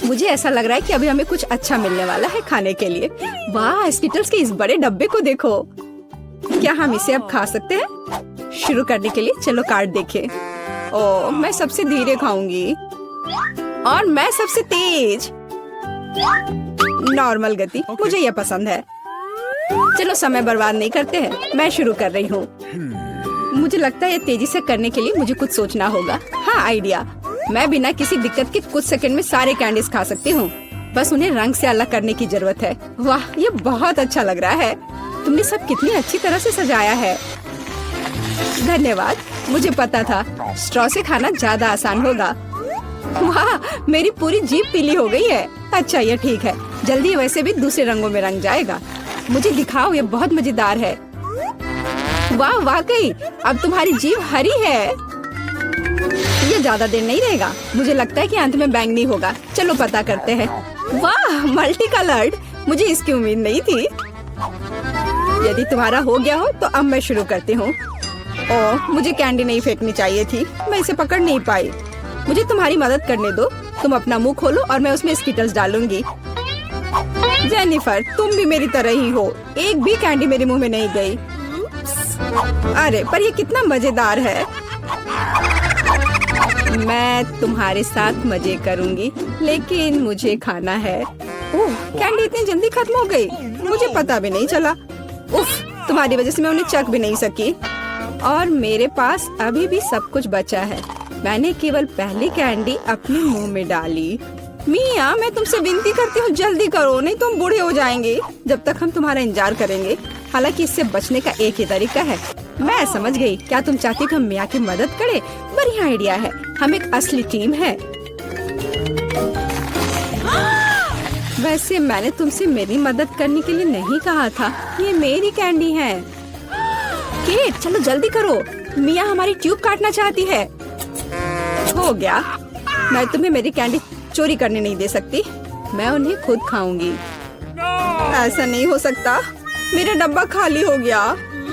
मुझे ऐसा लग रहा है कि अभी हमें कुछ अच्छा मिलने वाला है खाने के लिए। वाह, स्कीटर्स के इस बड़े डब्बे को देखो। क्या हम इसे अब खा सकते हैं? शुरू करने के लिए चलो कार्ड देखें। ओह, मैं सबसे धीरे खाऊंगी और मैं सबसे तेज। नॉर्मल गति, मुझे यह पसंद है। चलो समय बर्बाद नहीं करते हैं, मैं शुरू कर रही हूँ। मुझे लगता है ये तेजी से करने के लिए मुझे कुछ सोचना होगा। हाँ, आइडिया। मैं बिना किसी दिक्कत के कुछ सेकंड में सारे कैंडीज खा सकती हूँ। बस उन्हें रंग से अलग करने की जरूरत है। वाह, ये बहुत अच्छा लग रहा है। तुमने सब कितनी अच्छी तरह से सजाया है। धन्यवाद। मुझे पता था स्ट्रॉ से खाना ज्यादा आसान होगा। वाह, मेरी पूरी जीभ पीली हो गई है। अच्छा, ये ठीक है। जल्दी वैसे भी दूसरे रंगों में रंग जाएगा। मुझे दिखाओ, ये बहुत मजेदार है। वाह, वाकई अब तुम्हारी जीभ हरी है। ये ज्यादा देर नहीं रहेगा। मुझे लगता है कि अंत में बैंगनी होगा। चलो पता करते हैं। वाह, मल्टी कलर्ड। मुझे इसकी उम्मीद नहीं थी। यदि तुम्हारा हो गया हो तो अब मैं शुरू करती हूँ। ओह, मुझे कैंडी नहीं फेंकनी चाहिए थी। मैं इसे पकड़ नहीं पाई। मुझे तुम्हारी मदद करने दो। तुम अपना मुंह खोलो और मैं उसमें स्कीटर्स डालूंगी। जेनिफर, तुम भी मेरी तरह ही हो। एक भी कैंडी मेरे मुंह में नहीं गई। अरे, पर ये कितना मजेदार है। मैं तुम्हारे साथ मजे करूंगी, लेकिन मुझे खाना है। ओह, कैंडी इतनी जल्दी खत्म हो गई। मुझे पता भी नहीं चला। उफ, तुम्हारी वजह से मैं उन्हें चख भी नहीं सकी। और मेरे पास अभी भी सब कुछ बचा है। मैंने केवल पहली कैंडी अपने मुंह में डाली। मिया, मैं तुमसे विनती करती हूँ, जल्दी करो, नहीं तो हम बूढ़े हो जाएंगे जब तक हम तुम्हारा इंतजार करेंगे। हालांकि इससे बचने का एक ही तरीका है। मैं समझ गई। क्या तुम चाहती हो कि हम मिया की मदद करें? बढ़िया आइडिया है। हम एक असली टीम है। वैसे मैंने तुमसे मेरी मदद करने के लिए नहीं कहा था। ये मेरी कैंडी है। केट, चलो जल्दी करो। मिया हमारी ट्यूब काटना चाहती है। हो गया। मैं तुम्हें मेरी कैंडी चोरी करने नहीं दे सकती। मैं उन्हें खुद खाऊंगी। ऐसा नहीं हो सकता। मेरा डब्बा खाली हो गया।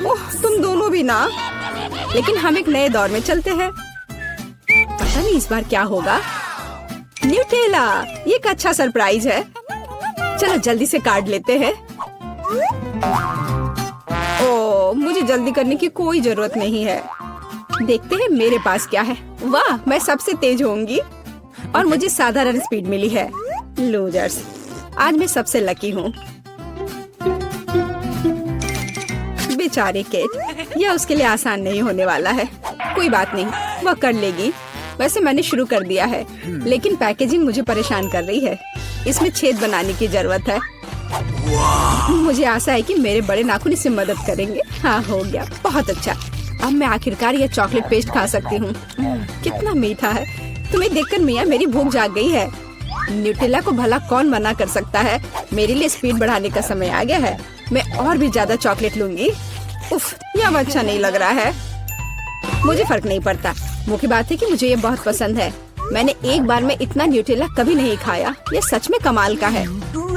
ओह, तुम दोनों भी ना। लेकिन हम एक नए दौर में चलते हैं। पता नहीं इस बार क्या होगा। न्यूटेला, ये एक अच्छा सरप्राइज है। चलो जल्दी से काट लेते हैं। ओह, मुझे जल्दी करने की कोई जरूरत नहीं है। देखते हैं मेरे पास क्या है। वाह, मैं सबसे तेज होंगी और मुझे साधारण स्पीड मिली है। लूजर्स, आज मैं सबसे लकी हूँ। बेचारे केट, यह उसके लिए आसान नहीं होने वाला है। कोई बात नहीं, वह कर लेगी। वैसे मैंने शुरू कर दिया है, लेकिन पैकेजिंग मुझे परेशान कर रही है। इसमें छेद बनाने की जरूरत है। मुझे आशा है कि मेरे बड़े नाखून इससे मदद करेंगे। हाँ, हो गया। बहुत अच्छा। अब मैं आखिरकार यह चॉकलेट पेस्ट खा सकती हूँ। कितना मीठा है। तुम्हें देखकर मिया मेरी भूख जाग गई है। न्यूटेला को भला कौन मना कर सकता है। मेरे लिए स्पीड बढ़ाने का समय आ गया है। मैं और भी ज्यादा चॉकलेट लूंगी। उफ, यह अच्छा नहीं लग रहा है। मुझे फर्क नहीं पड़ता। मुख्य बात है कि मुझे ये बहुत पसंद है। मैंने एक बार में इतना न्यूटेला कभी नहीं खाया। ये सच में कमाल का है।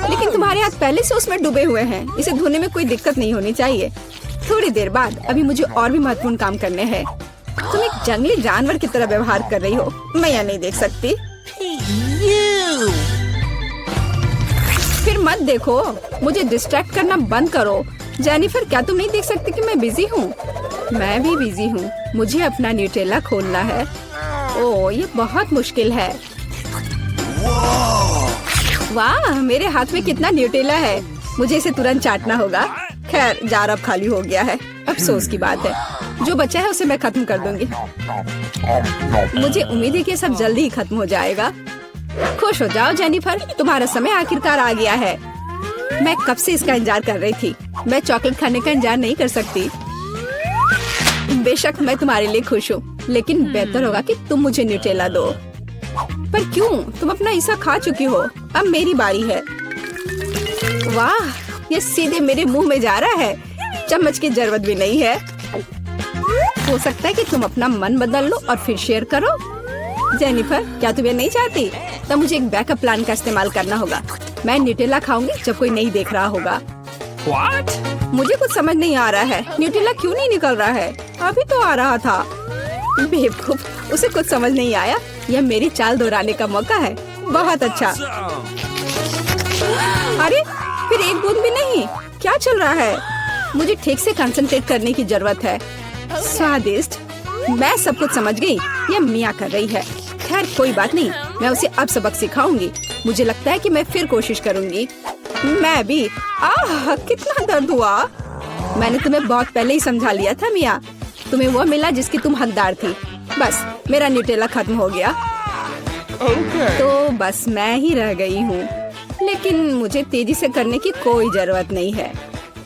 लेकिन तुम्हारे हाथ पहले से उसमें डूबे हुए हैं। इसे धोने में कोई दिक्कत नहीं होनी चाहिए। थोड़ी देर बाद अभी मुझे और भी महत्वपूर्ण काम करने हैं। तुम एक जंगली जानवर की तरह व्यवहार कर रही हो। मैं यह नहीं देख सकती। फिर मत देखो। मुझे डिस्ट्रैक्ट करना बंद करो। जेनिफर, क्या तुम नहीं देख सकती कि मैं बिजी हूँ? मैं भी बिजी हूँ। मुझे अपना न्यूटेला खोलना है। ओह, ये बहुत मुश्किल है। वाह, मेरे हाथ में कितना न्यूटेला है। मुझे इसे तुरंत चाटना होगा। खैर, जार अब खाली हो गया है। अफसोस की बात है। जो बचा है उसे मैं खत्म कर दूंगी। मुझे उम्मीद है कि सब जल्दी ही खत्म हो जाएगा। खुश हो जाओ जेनिफर, तुम्हारा समय आखिरकार आ गया है। मैं कब से इसका इंतजार कर रही थी। मैं चॉकलेट खाने का इंतजार नहीं कर सकती। बेशक मैं तुम्हारे लिए खुश हूँ, लेकिन बेहतर होगा कि तुम मुझे न्यूटेला दो। पर क्यों? तुम अपना हिस्सा खा चुकी हो। अब मेरी बारी है। वाह, ये सीधे मेरे मुंह में जा रहा है। चम्मच की जरूरत भी नहीं है। हो सकता है कि तुम अपना मन बदल लो और फिर शेयर करो। जेनिफर, क्या तुम ये नहीं चाहती? तब मुझे एक बैकअप प्लान का इस्तेमाल करना होगा। मैं न्यूटेला खाऊंगी जब कोई नहीं देख रहा होगा। What? मुझे कुछ समझ नहीं आ रहा है। न्यूटेला क्यों नहीं निकल रहा है? अभी तो आ रहा था। बेवकूफ, उसे कुछ समझ नहीं आया। यह मेरी चाल दोहराने का मौका है। बहुत अच्छा। अरे फिर एक बूंद भी नहीं, क्या चल रहा है? मुझे ठीक से कंसंट्रेट करने की जरूरत है। स्वादिष्ट, मैं सब कुछ समझ गई, ये मिया कर रही है। खैर कोई बात नहीं, मैं उसे अब सबक सिखाऊंगी। मुझे लगता है कि मैं फिर कोशिश करूंगी। मैं भी। आह कितना दर्द हुआ। मैंने तुम्हें बहुत पहले ही समझा लिया था मिया, तुम्हें वो मिला जिसकी तुम हकदार थी। बस मेरा न्यूटेला खत्म हो गया। तो बस मैं ही रह गई हूँ, लेकिन मुझे तेजी से करने की कोई जरूरत नहीं है।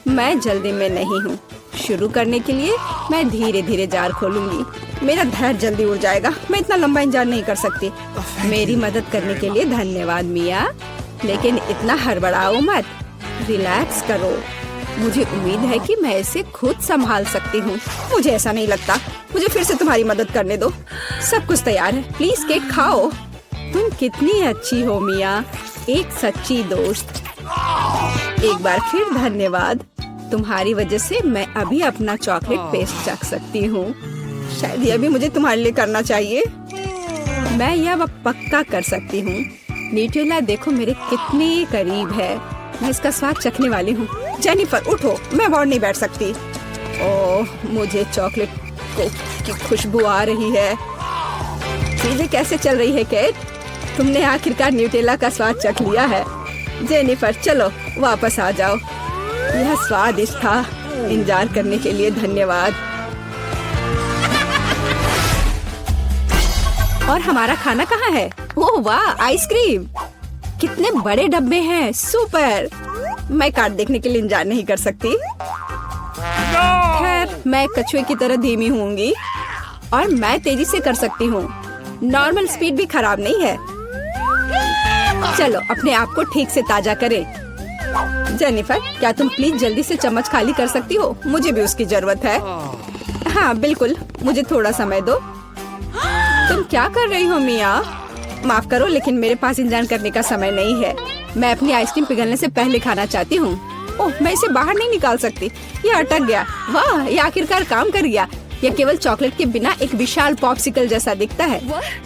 मैं जल्दी में नहीं हूँ। शुरू करने के लिए मैं धीरे धीरे जार खोलूंगी। मेरा धैर्य जल्दी उड़ जाएगा। मैं इतना लंबा इंतजार नहीं कर सकती। मेरी मदद करने के लिए धन्यवाद मिया, लेकिन इतना हड़बड़ाओ मत, रिलैक्स करो। मुझे उम्मीद है कि मैं इसे खुद संभाल सकती हूँ। मुझे ऐसा नहीं लगता। मुझे फिर से तुम्हारी मदद करने दो। सब कुछ तैयार है, प्लीज केक खाओ। तुम कितनी अच्छी हो मिया, एक सच्ची दोस्त। एक बार फिर धन्यवाद। तुम्हारी वजह से मैं अभी अपना चॉकलेट पेस्ट चख सकती हूँ। शायद यह भी मुझे तुम्हारे लिए करना चाहिए। मैं यह पक्का कर सकती हूँ। न्यूटेला देखो मेरे कितने करीब है। मैं इसका स्वाद चखने वाली हूँ। जेनिफर उठो, मैं और नहीं बैठ सकती। ओह मुझे चॉकलेट की खुशबू आ रही है। चीजें कैसे चल रही है केट? तुमने आखिरकार न्यूटेला का स्वाद चख लिया है। जेनिफर चलो वापस आ जाओ। यह स्वादिष्ट था। इंतजार करने के लिए धन्यवाद। और हमारा खाना कहाँ है? ओह वाह, आइसक्रीम। कितने बड़े डब्बे हैं, सुपर। मैं कार्ड देखने के लिए इंतजार नहीं कर सकती। खैर मैं कछुए की तरह धीमी होंगी और मैं तेजी से कर सकती हूँ। नॉर्मल स्पीड भी खराब नहीं है। चलो अपने आप को ठीक से ताजा करें। जेनिफर क्या तुम प्लीज जल्दी से चम्मच खाली कर सकती हो? मुझे भी उसकी जरूरत है। हाँ बिल्कुल, मुझे थोड़ा समय दो। तुम क्या कर रही हो मिया? माफ करो लेकिन मेरे पास इंतजार करने का समय नहीं है। मैं अपनी आइसक्रीम पिघलने से पहले खाना चाहती हूँ। ओह मैं इसे बाहर नहीं निकाल सकती, ये अटक गया। वाह ये आखिरकार काम कर गया। यह केवल चॉकलेट के बिना एक विशाल पॉप्सिकल जैसा दिखता है।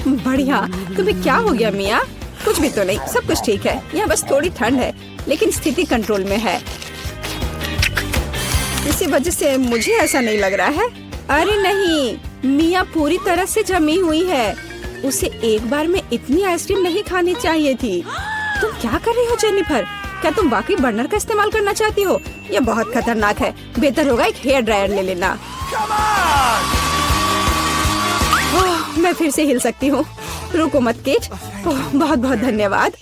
बढ़िया। तुम्हें क्या हो गया मिया? कुछ भी तो नहीं, सब कुछ ठीक है। यहाँ बस थोड़ी ठंड है, लेकिन स्थिति कंट्रोल में है। इसी वजह से मुझे ऐसा नहीं लग रहा है। अरे नहीं, मिया पूरी तरह से जमी हुई है। उसे एक बार में इतनी आइसक्रीम नहीं खानी चाहिए थी। तुम क्या कर रही हो जेनिफर? क्या तुम वाकई बर्नर का इस्तेमाल करना चाहती हो? यह बहुत खतरनाक है। बेहतर होगा एक हेयर ड्रायर ले लेना। मैं फिर से हिल सकती हूँ। रुको मत केट। बहुत बहुत धन्यवाद।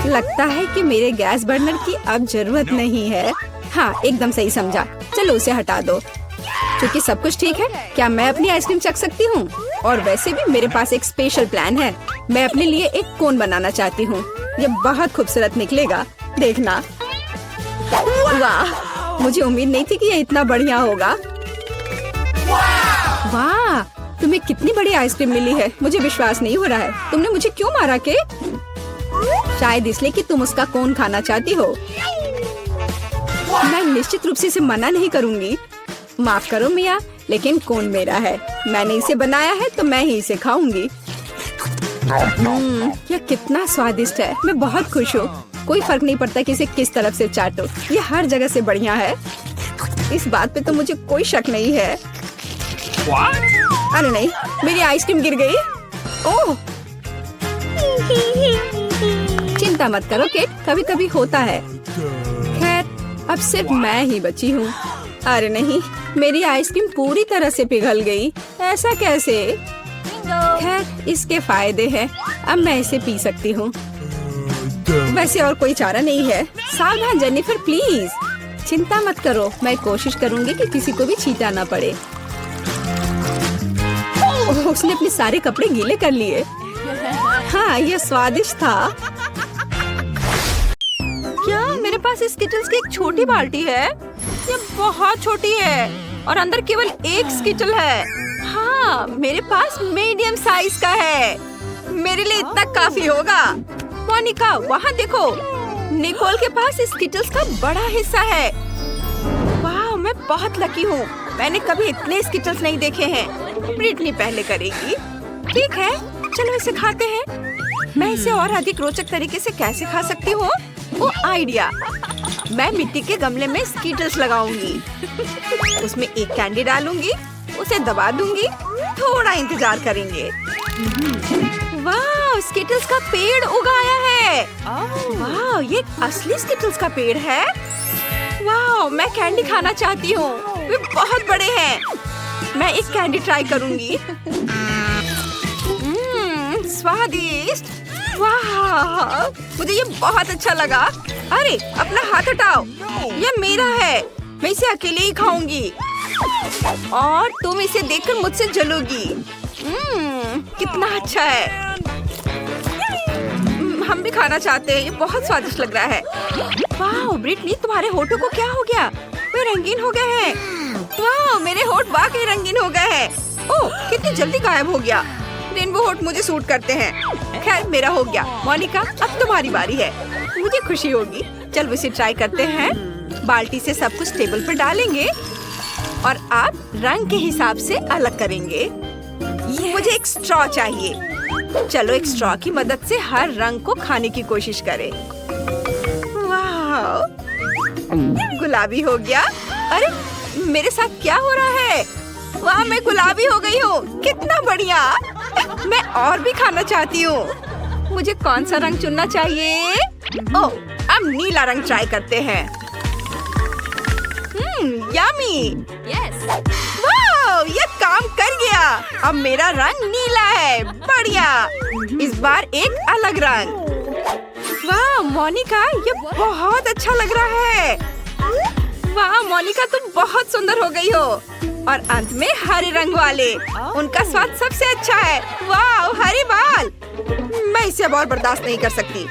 लगता है कि मेरे गैस बर्नर की अब जरूरत नहीं है। हाँ एकदम सही समझा। चलो उसे हटा दो। क्योंकि सब कुछ ठीक है, क्या मैं अपनी आइसक्रीम चख सकती हूँ? और वैसे भी मेरे पास एक स्पेशल प्लान है। मैं अपने लिए एक कोन बनाना चाहती हूँ। ये बहुत खूबसूरत निकलेगा, देखना। वाह मुझे उम्मीद नहीं थी कि ये इतना बढ़िया होगा। वाह तुम्हें कितनी बड़ी आइसक्रीम मिली है। मुझे विश्वास नहीं हो रहा है। तुमने मुझे क्यों मारा के? शायद इसलिए कि तुम उसका कोन खाना चाहती हो। मैं निश्चित रूप से इसे मना नहीं करूंगी। माफ करो मिया, लेकिन कोन मेरा है। मैंने इसे बनाया है तो मैं ही इसे खाऊंगी। यह कितना स्वादिष्ट है। मैं बहुत खुश हूँ। कोई फर्क नहीं पड़ता कि इसे किस तरफ से चाटो, ये हर जगह से बढ़िया है। इस बात पे तो मुझे कोई शक नहीं है। अरे नहीं, मेरी आइसक्रीम गिर गई। ओह चिंता मत करो केट, कभी कभी होता है। खैर अब सिर्फ मैं ही बची हूँ। अरे नहीं, मेरी आइसक्रीम पूरी तरह से पिघल गई। ऐसा कैसे? खैर इसके फायदे हैं। अब मैं इसे पी सकती हूँ। वैसे और कोई चारा नहीं है। सावधान जेनिफर प्लीज। चिंता मत करो, मैं कोशिश करूँगी कि किसी को भी छींटा ना पड़े। उसने अपने सारे कपड़े गीले कर लिए। हाँ यह स्वादिष्ट था। क्या मेरे पास स्किटल्स की एक छोटी बाल्टी है? यह बहुत छोटी है और अंदर केवल एक स्किटल है। हाँ मेरे पास मीडियम साइज का है। मेरे लिए इतना काफी होगा। मोनिका वहाँ देखो, निकोल के पास स्किटल्स का बड़ा हिस्सा है। वाह मैं बहुत लकी हूँ। मैंने कभी इतने स्किटल्स नहीं देखे हैं। ब्रिटनी पहले करेगी। ठीक है चलो इसे खाते हैं। मैं इसे और अधिक रोचक तरीके से कैसे खा सकती हूँ? वो आइडिया! मैं मिट्टी के गमले में स्कीटल्स लगाऊंगी। उसमें एक कैंडी डालूंगी, उसे दबा दूंगी, थोड़ा इंतजार करेंगे। वाह, स्कीटल्स का पेड़ उगाया है। वाह, ये असली स्कीटल्स का पेड़ है। वाह, मैं कैंडी खाना चाहती हूँ। वे बहुत बड़े हैं। मैं एक कैंडी ट्राई करूंगी। स्वादिष्ट! वाह, मुझे ये बहुत अच्छा लगा। अरे, अपना हाथ हटाओ। ये मेरा है। मैं इसे अकेले ही खाऊंगी। और तुम इसे देखकर मुझसे जलोगी। कितना अच्छा है। हम भी खाना चाहते हैं। ये बहुत स्वादिष्ट लग रहा है। वाह, ब्रिटनी, तुम्हारे होठों को क्या हो गया? वे रंगीन हो गए हैं। वाह, मेरे होठ वाकई रंगीन हो गए हैं। ओह, कितनी जल्दी गायब हो गया। रेनबो होठ मुझे सूट करते हैं। खैर, मेरा हो गया। मोनिका, अब तुम्हारी बारी है। मुझे खुशी होगी। चल इसे ट्राई करते हैं। बाल्टी से सब कुछ टेबल पर डालेंगे और आप रंग के हिसाब से अलग करेंगे। मुझे एक स्ट्रॉ चाहिए। चलो एक स्ट्रॉ की मदद से हर रंग को खाने की कोशिश करें। वाह, गुलाबी हो गया। अरे, मेरे साथ क्या हो रहा है? वाह, मैं गुलाबी हो गई हूँ। कितना बढ़िया। मैं और भी खाना चाहती हूँ। मुझे कौन सा रंग चुनना चाहिए? ओह, अब नीला रंग ट्राई करते हैं। यम्मी! वाह, ये काम कर गया। अब मेरा रंग नीला है। बढ़िया। इस बार एक अलग रंग। वाह, मोनिका, ये बहुत अच्छा लग रहा है। वाह, मोनिका, तुम बहुत सुंदर हो गई हो। और अंत में हरे रंग वाले। उनका स्वाद सबसे अच्छा है। वाह, हरे बाल! मैं इसे अब और बर्दाश्त नहीं कर सकती।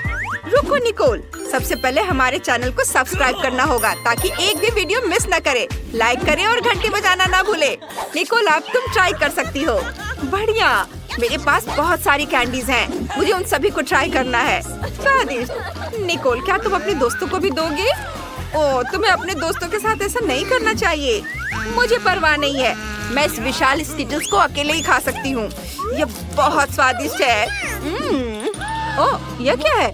रुको निकोल, सबसे पहले हमारे चैनल को सब्सक्राइब करना होगा ताकि एक भी वीडियो मिस न करे। लाइक करें और घंटी बजाना ना भूले। निकोल, अब तुम ट्राई कर सकती हो। बढ़िया। मेरे पास बहुत सारी कैंडीज हैं। मुझे उन सभी को ट्राई करना है। स्वादिष्ट। निकोल, क्या तुम अपने दोस्तों को भी दोगे? ओह, तुम्हें अपने दोस्तों के साथ ऐसा नहीं करना चाहिए। मुझे परवाह नहीं है। मैं इस विशाल स्कीटल्स को अकेले ही खा सकती हूँ। ये बहुत स्वादिष्ट है। ओह, यह क्या है?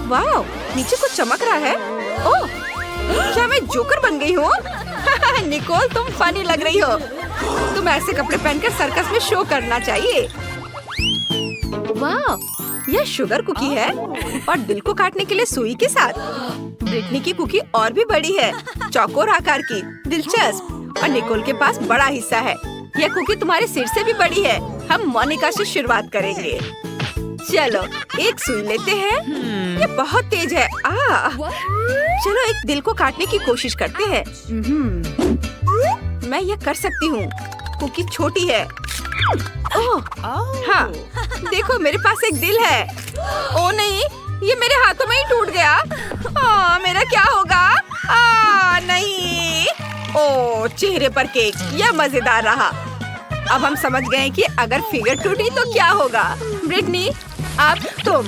वाह, नीचे कुछ चमक रहा है। ओह, क्या मैं जोकर बन गई हूँ? निकोल, तुम फनी लग रही हो। तुम ऐसे कपड़े पहनकर सर्कस में शो करना चाहिए। वाह, यह शुगर कुकी है और दिल को काटने के लिए सुई के साथ। ब्रिटनी की कुकी और भी बड़ी है, चौकोर आकार की। दिलचस्प। और निकोल के पास बड़ा हिस्सा है। यह कुकी तुम्हारे सिर से भी बड़ी है। हम मोनिका से शुरुआत करेंगे। चलो एक सुई लेते हैं। ये बहुत तेज है। चलो एक दिल को काटने की कोशिश करते हैं। मैं ये कर सकती हूँ। कुकी छोटी है। ओह, हाँ, देखो मेरे पास एक दिल है। ओह नहीं, ये मेरे हाथों में ही टूट गया। मेरा क्या होगा? नहीं। ओह, चेहरे पर केक। यह मजेदार रहा। अब हम समझ गए कि अगर फिगर टूटी तो क्या होगा। ब्रिटनी, अब तुम।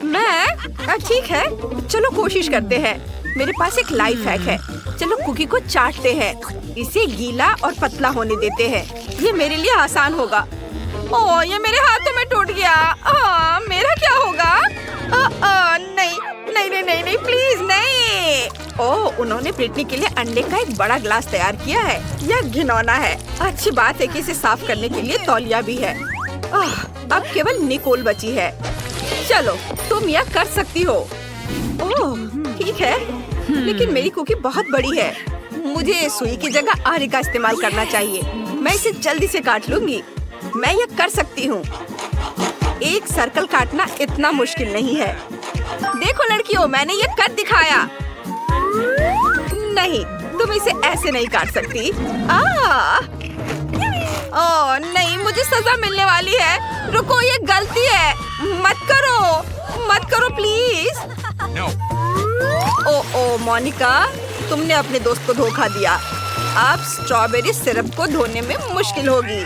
मैं? ठीक है, चलो कोशिश करते हैं। मेरे पास एक लाइफ हैक है। चलो कुकी को चाटते हैं। इसे गीला और पतला होने देते हैं। ये मेरे लिए आसान होगा। ओह, ये मेरे हाथों में टूट गया। मेरा क्या होगा? नहीं नहीं नहीं नहीं नहीं, प्लीज नहीं। ओह, उन्होंने ब्रिटनी के लिए अंडे का एक बड़ा ग्लास तैयार किया है। यह घिनौना है। अच्छी बात है कि इसे साफ करने के लिए तौलिया भी है। अब केवल निकोल बची है। चलो, तुम यह कर सकती हो। ओह, ठीक है, लेकिन मेरी कुकी बहुत बड़ी है। मुझे सुई की जगह आरी का इस्तेमाल करना चाहिए। मैं इसे जल्दी से काट लूंगी। मैं यह कर सकती हूँ। एक सर्कल काटना इतना मुश्किल नहीं है। देखो लड़कियों, मैंने ये कर दिखाया। नहीं, तुम इसे ऐसे नहीं काट सकती। ओह नहीं, मुझे सजा मिलने वाली है। रुको, ये गलती है। मत करो प्लीज। ओह मोनिका, तुमने अपने दोस्त को धोखा दिया। अब स्ट्रॉबेरी सिरप को धोने में मुश्किल होगी,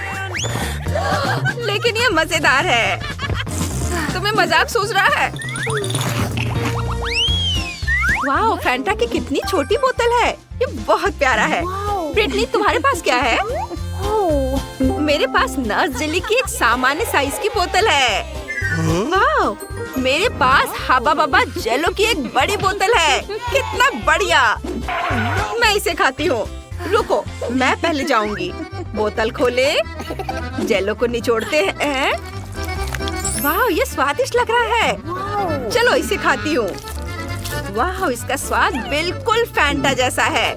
लेकिन ये मजेदार है। तुम्हें मजाक सूझ रहा है? वाह, फैंटा की कितनी छोटी बोतल है। ये बहुत प्यारा है। ब्रिटनी, तुम्हारे पास क्या है? मेरे पास नट्स जेली की एक सामान्य साइज की बोतल है। वाह, मेरे पास हबा बबा जेलो की एक बड़ी बोतल है। कितना बढ़िया। मैं इसे खाती हूँ। रुको, मैं पहले जाऊंगी। बोतल खोले, जेलो को निचोड़ते हैं। वाह, ये स्वादिष्ट लग रहा है। चलो इसे खाती हूँ। वाह, इसका स्वाद बिल्कुल फैंटा जैसा है।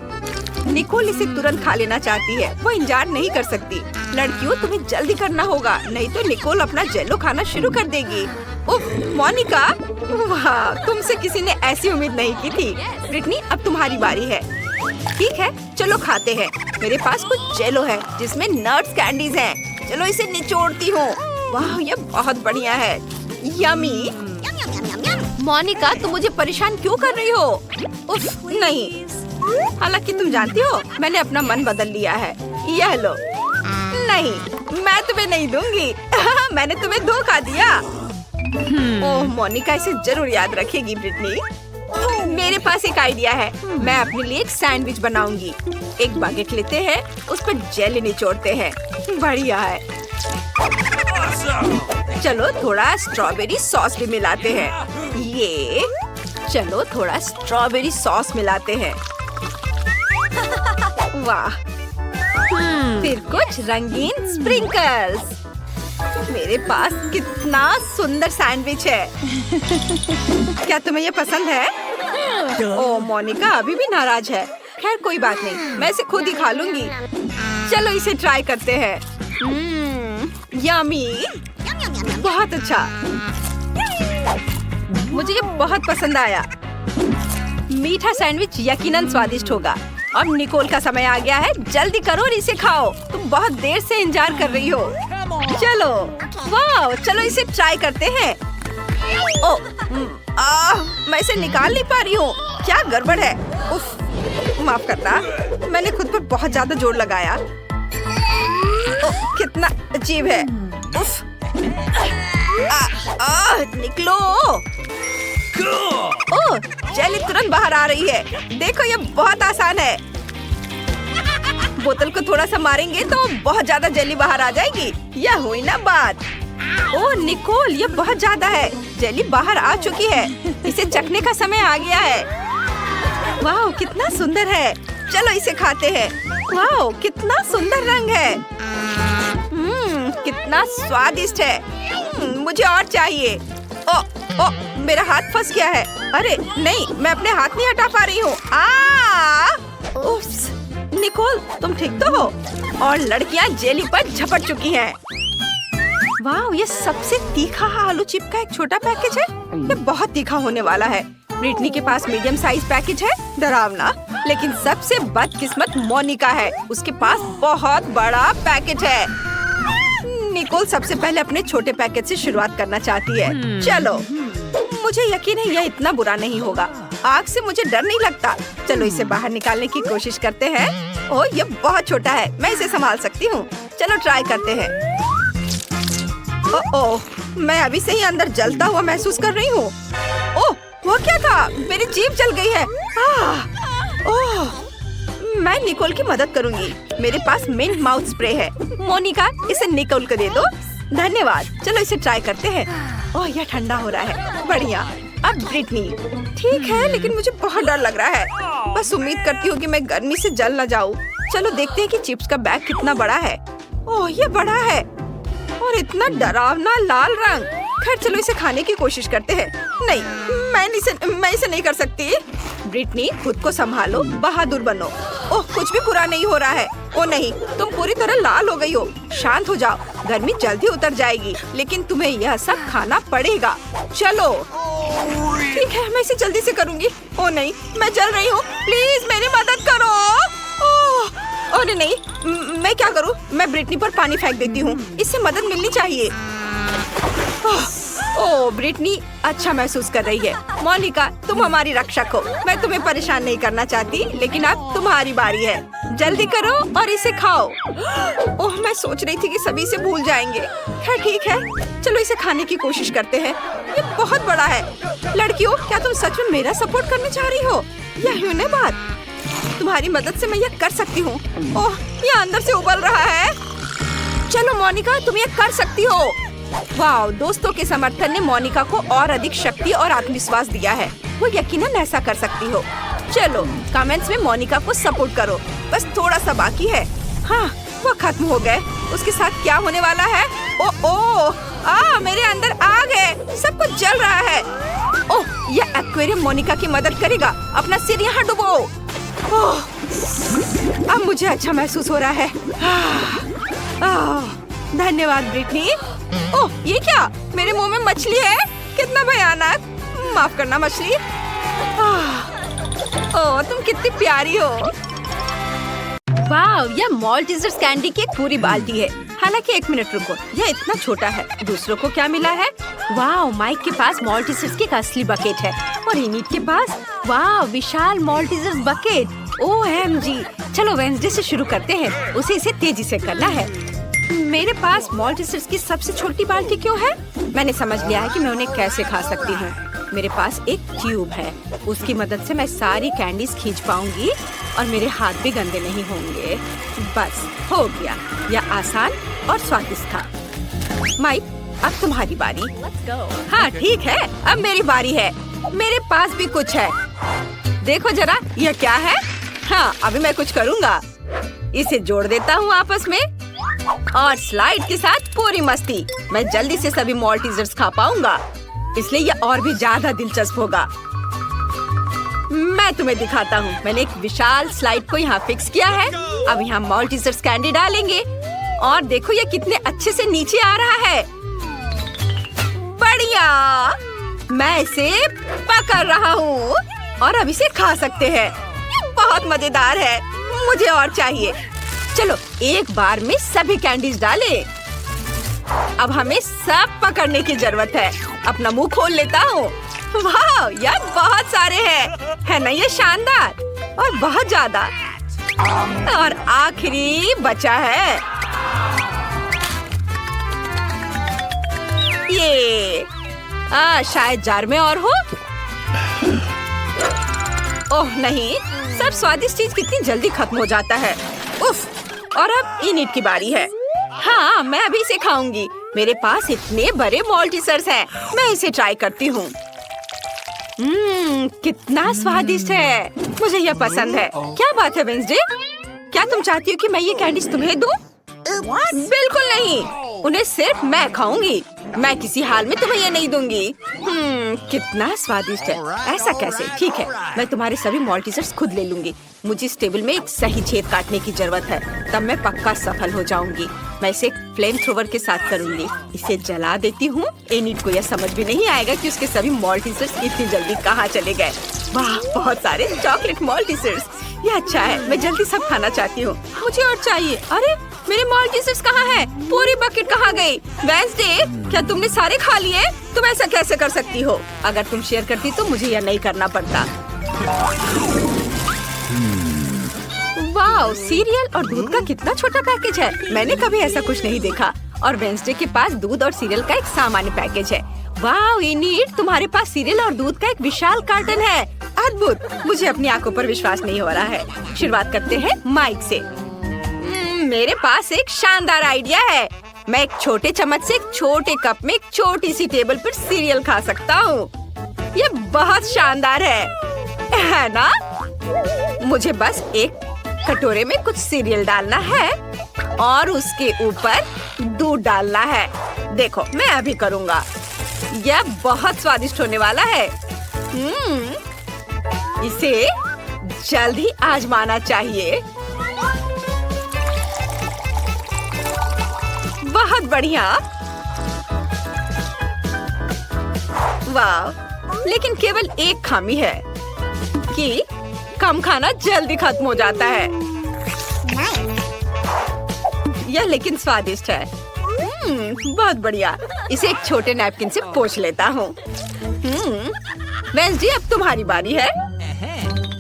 निकोल इसे तुरंत खा लेना चाहती है। वो इंतजार नहीं कर सकती। लड़कियों, तुम्हें जल्दी करना होगा, नहीं तो निकोल अपना जेलो खाना शुरू कर देगी। उफ, मोनिका, वाह, तुमसे किसी ने ऐसी उम्मीद नहीं की थी। ब्रिटनी, अब तुम्हारी बारी है। ठीक है, चलो खाते हैं। मेरे पास कुछ जेलो है जिसमें नट्स कैंडीज हैं। चलो इसे निचोड़ती हूँ। वाह, ये बहुत बढ़िया है। यमी। मोनिका, तुम मुझे परेशान क्यों कर रही हो? उफ, नहीं। हालांकि तुम जानती हो, मैंने अपना मन बदल लिया है। यह लो। नहीं, मैं तुम्हें नहीं दूंगी। मैंने तुम्हें धोखा दिया। ओह, मोनिका इसे जरूर याद रखेगी। ब्रिटनी, मेरे पास एक आइडिया है। मैं अपने लिए एक सैंडविच बनाऊंगी। एक बागेट लेते हैं, उस पर जेली निचोड़ते हैं। बढ़िया है। चलो थोड़ा स्ट्रॉबेरी सॉस भी मिलाते हैं। ये, चलो थोड़ा स्ट्रॉबेरी सॉस मिलाते हैं। वाह, फिर कुछ रंगीन स्प्रिंकल्स। मेरे पास कितना सुंदर सैंडविच है। क्या तुम्हें ये पसंद है? ओह, मोनिका अभी भी नाराज है। खैर कोई बात नहीं, मैं इसे खुद ही खा लूंगी। चलो इसे ट्राई करते हैं। यमी, बहुत अच्छा। मुझे ये बहुत पसंद आया। मीठा सैंडविच यकीनन स्वादिष्ट होगा। अब निकोल का समय आ गया है। जल्दी करो और इसे खाओ। तुम बहुत देर से इंतजार कर रही हो। चलो, वाह, चलो इसे ट्राई करते हैं। ओह, मैं इसे निकाल नहीं पा रही हूँ। क्या गड़बड़ है? उफ, माफ करना, मैंने खुद पर बहुत ज्यादा जोर लगाया। ओह, कितना अजीब है। उफ, निकलो। ओह, जेली तुरंत बाहर आ रही है। देखो, ये बहुत आसान है। बोतल को थोड़ा सा मारेंगे तो बहुत ज्यादा जेली बाहर आ जाएगी। यह हुई ना बात। ओह निकोल, ये बहुत ज्यादा है। जेली बाहर आ चुकी है। इसे चखने का समय आ गया है। वाह, कितना सुंदर है। चलो इसे खाते हैं। वाह, कितना सुंदर रंग है। कितना स्वादिष्ट है। मुझे और चाहिए। ओ, मेरा हाथ फंस गया है। अरे नहीं, मैं अपने हाथ नहीं हटा पा रही हूँ। निकोल, तुम ठीक तो हो? और लड़कियाँ जेली पर झपट चुकी हैं। वाह, ये सबसे तीखा आलू चिप का एक छोटा पैकेज है। ये बहुत तीखा होने वाला है। ब्रिटनी के पास मीडियम साइज पैकेज है। डरावना, लेकिन सबसे बदकिस्मत मोनिका है। उसके पास बहुत बड़ा पैकेज है। निकोल सबसे पहले अपने छोटे पैकेज से शुरुआत करना चाहती है। चलो, मुझे यकीन है यह इतना बुरा नहीं होगा। आग से मुझे डर नहीं लगता। चलो इसे बाहर निकालने की कोशिश करते हैं। ओह, ये बहुत छोटा है। मैं इसे संभाल सकती हूँ। चलो ट्राई करते हैं। ओह, मैं अभी से ही अंदर जलता हुआ महसूस कर रही हूँ। ओह, वो क्या था? मेरी जीभ जल गई है। ओह, मैं निकोल की मदद करूंगी। मेरे पास मिंट माउथ स्प्रे है। मोनिका, इसे निकोल को दे दो। धन्यवाद। चलो इसे ट्राई करते हैं। ओह, यह ठंडा हो रहा है। बढ़िया। अब ब्रिटनी, ठीक है, लेकिन मुझे बहुत डर लग रहा है। बस उम्मीद करती हूँ कि मैं गर्मी से जल न जाऊँ। चलो देखते हैं कि चिप्स का बैग कितना बड़ा है। ओह, ये बड़ा है और इतना डरावना लाल रंग। खैर चलो इसे खाने की कोशिश करते हैं। नहीं, मैं इसे नहीं कर सकती। ब्रिटनी, खुद को संभालो, बहादुर बनो। ओह, कुछ भी बुरा नहीं हो रहा है। ओ नहीं, तुम पूरी तरह लाल हो गई हो। शांत हो जाओ, गर्मी जल्दी उतर जाएगी, लेकिन तुम्हें यह सब खाना पड़ेगा। चलो ठीक है, मैं इसे जल्दी से करूंगी। ओ नहीं, मैं जल रही हूँ। प्लीज मेरी मदद करो। ओह, अरे नहीं, मैं क्या करूँ? मैं ब्रिटनी पर पानी फेंक देती हूँ। इससे मदद मिलनी चाहिए। ओह, ब्रिटनी अच्छा महसूस कर रही है। मोनिका, तुम हमारी रक्षक हो। मैं तुम्हें परेशान नहीं करना चाहती, लेकिन अब तुम्हारी बारी है। जल्दी करो और इसे खाओ। ओह, मैं सोच रही थी कि सभी इसे भूल जाएंगे। खैर ठीक है, चलो इसे खाने की कोशिश करते हैं। ये बहुत बड़ा है। लड़कियों, क्या तुम सच में मेरा सपोर्ट करने जा रही हो? यह हुई ना बात। तुम्हारी मदद से मैं यह कर सकती हूँ। ओह, यह अंदर से उबल रहा है। चलो मोनिका, तुम ये कर सकती हो। वाह, दोस्तों के समर्थन ने मोनिका को और अधिक शक्ति और आत्मविश्वास दिया है। वो यकीनन ऐसा कर सकती हो। चलो कमेंट्स में मोनिका को सपोर्ट करो। बस थोड़ा सा बाकी है। हाँ, वो खत्म हो गए। उसके साथ क्या होने वाला है? मेरे अंदर आग है। सब कुछ जल रहा है। ओह, यह एक्वेरियम मोनिका की मदद करेगा। अपना सिर यहाँ डुबो। ओह, अब मुझे अच्छा महसूस हो रहा है। धन्यवाद ब्रिटनी। ओह, ये क्या? मेरे मुंह में मछली है। कितना भयानक। माफ करना मछली। ओह, तुम कितनी प्यारी हो। वाह, यह मॉल्टीजर्स कैंडी की एक पूरी बाल्टी है। हालांकि 1 मिनट रुको, यह इतना छोटा है। दूसरों को क्या मिला है? वाह, माइक के पास मॉल्टीजर्स की एक असली बकेट है और इनिट के पास वाह विशाल मॉल्टीजर्स बकेट। OMG। चलो वेडनेसडे से शुरू करते हैं। उसे इसे तेजी से करना है। मेरे पास मॉल्टीजर्स की सबसे छोटी बाल्टी क्यों है? मैंने समझ लिया है कि मैं उन्हें कैसे खा सकती हूँ। मेरे पास एक ट्यूब है। उसकी मदद से मैं सारी कैंडीज खींच पाऊंगी और मेरे हाथ भी गंदे नहीं होंगे। बस हो गया। यह आसान और स्वादिष्ट था। माइक, अब तुम्हारी बारी। हाँ ठीक है, अब मेरी बारी है। मेरे पास भी कुछ है। देखो जरा, यह क्या है? हाँ, अभी मैं कुछ करूँगा। इसे जोड़ देता हूँ आपस में और स्लाइड के साथ पूरी मस्ती। मैं जल्दी से सभी मॉल्टीजर्स खा पाऊंगा, इसलिए यह और भी ज्यादा दिलचस्प होगा। मैं तुम्हें दिखाता हूँ। मैंने एक विशाल स्लाइड को यहाँ फिक्स किया है। अब यहाँ मॉल्टीजर्स कैंडी डालेंगे और देखो ये कितने अच्छे से नीचे आ रहा है। बढ़िया, मैं इसे पकड़ रहा हूँ और अब इसे खा सकते हैं। बहुत मजेदार है। मुझे और चाहिए। चलो एक बार में सभी कैंडीज डालें। अब हमें सब पकड़ने की जरूरत है। अपना मुंह खोल लेता हूँ। वाह, यार बहुत सारे हैं। है ना ये शानदार? और बहुत ज्यादा। और आखिरी बचा है ये। शायद जार में और हो। ओह नहीं, सब स्वादिष्ट चीज कितनी जल्दी खत्म हो जाता है। उफ, और अब इनिट की बारी है। हाँ, मैं अभी इसे खाऊंगी। मेरे पास इतने बड़े मॉल्टीजर्स हैं। मैं इसे ट्राई करती हूँ। कितना स्वादिष्ट है। मुझे यह पसंद है। क्या बात है वेडनेसडे? क्या तुम चाहती हो कि मैं ये कैंडीज तुम्हें दूँ? बिल्कुल नहीं, उन्हें सिर्फ मैं खाऊंगी। मैं किसी हाल में तुम्हें ये नहीं दूंगी। कितना स्वादिष्ट है। ऐसा कैसे? ठीक है, मैं तुम्हारे सभी मॉल्टीजर्स खुद ले लूंगी। मुझे इस टेबल में एक सही छेद काटने की जरूरत है, तब मैं पक्का सफल हो जाऊंगी। मैं इसे फ्लेम थ्रोवर के साथ करूंगी। इसे जला देती हूँ। एनिट को यह समझ भी नहीं आएगा कि उसके सभी मॉल्टीजर्स इतनी जल्दी कहाँ चले गए। वाह, बहुत सारे चॉकलेट मॉल्टीजर्स। ये अच्छा है। मैं जल्दी सब खाना चाहती हूँ। मुझे और चाहिए। अरे मेरे मॉल्टीजर्स कहाँ हैं? पूरी बकेट कहाँ गई? वेडनेसडे, क्या तुमने सारे खा लिए? तुम ऐसा कैसे कर सकती हो? अगर तुम शेयर करती तो मुझे यह नहीं करना पड़ता। वाह, सीरियल और दूध का कितना छोटा पैकेज है। मैंने कभी ऐसा कुछ नहीं देखा। और वेडनेसडे के पास दूध और सीरियल का एक सामान्य पैकेज है। वाह इनिट, तुम्हारे पास सीरियल और दूध का एक विशाल कार्टन है। अद्भुत। मुझे अपनी आंखों पर विश्वास नहीं हो रहा है। शुरुआत करते हैं माइक से। मेरे पास एक शानदार आइडिया है। मैं एक छोटे चम्मच से एक छोटे कप में एक छोटी सी टेबल पर सीरियल खा सकता हूँ। ये बहुत शानदार है ना? मुझे बस एक कटोरे में कुछ सीरियल डालना है और उसके ऊपर दूध डालना है। देखो, मैं अभी करूँगा। यह बहुत स्वादिष्ट होने वाला है। इसे जल्द ही आजमाना चाहिए। बहुत बढ़िया। वाह, लेकिन केवल एक खामी है कि कम खाना जल्दी खत्म हो जाता है। यह लेकिन स्वादिष्ट है। बहुत बढ़िया। इसे एक छोटे नैपकिन से पोंछ लेता हूँ। वेडनेसडे, अब तुम्हारी बारी है।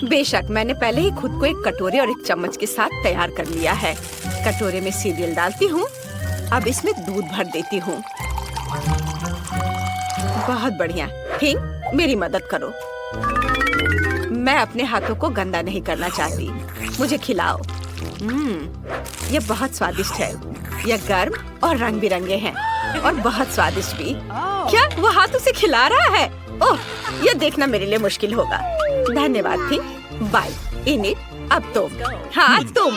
बेशक, मैंने पहले ही खुद को एक कटोरे और एक चम्मच के साथ तैयार कर लिया है। कटोरे में सीरियल डालती हूँ। अब इसमें दूध भर देती हूँ। बहुत बढ़िया। थिंक, मेरी मदद करो। मैं अपने हाथों को गंदा नहीं करना चाहती। मुझे खिलाओ। यह बहुत स्वादिष्ट है। यह गर्म और रंग बिरंगे हैं। और बहुत स्वादिष्ट भी। क्या वो हाथों से खिला रहा है? ओह, ये देखना मेरे लिए मुश्किल होगा। धन्यवाद थी। बाय इनिट। अब तुम। हाँ तुम।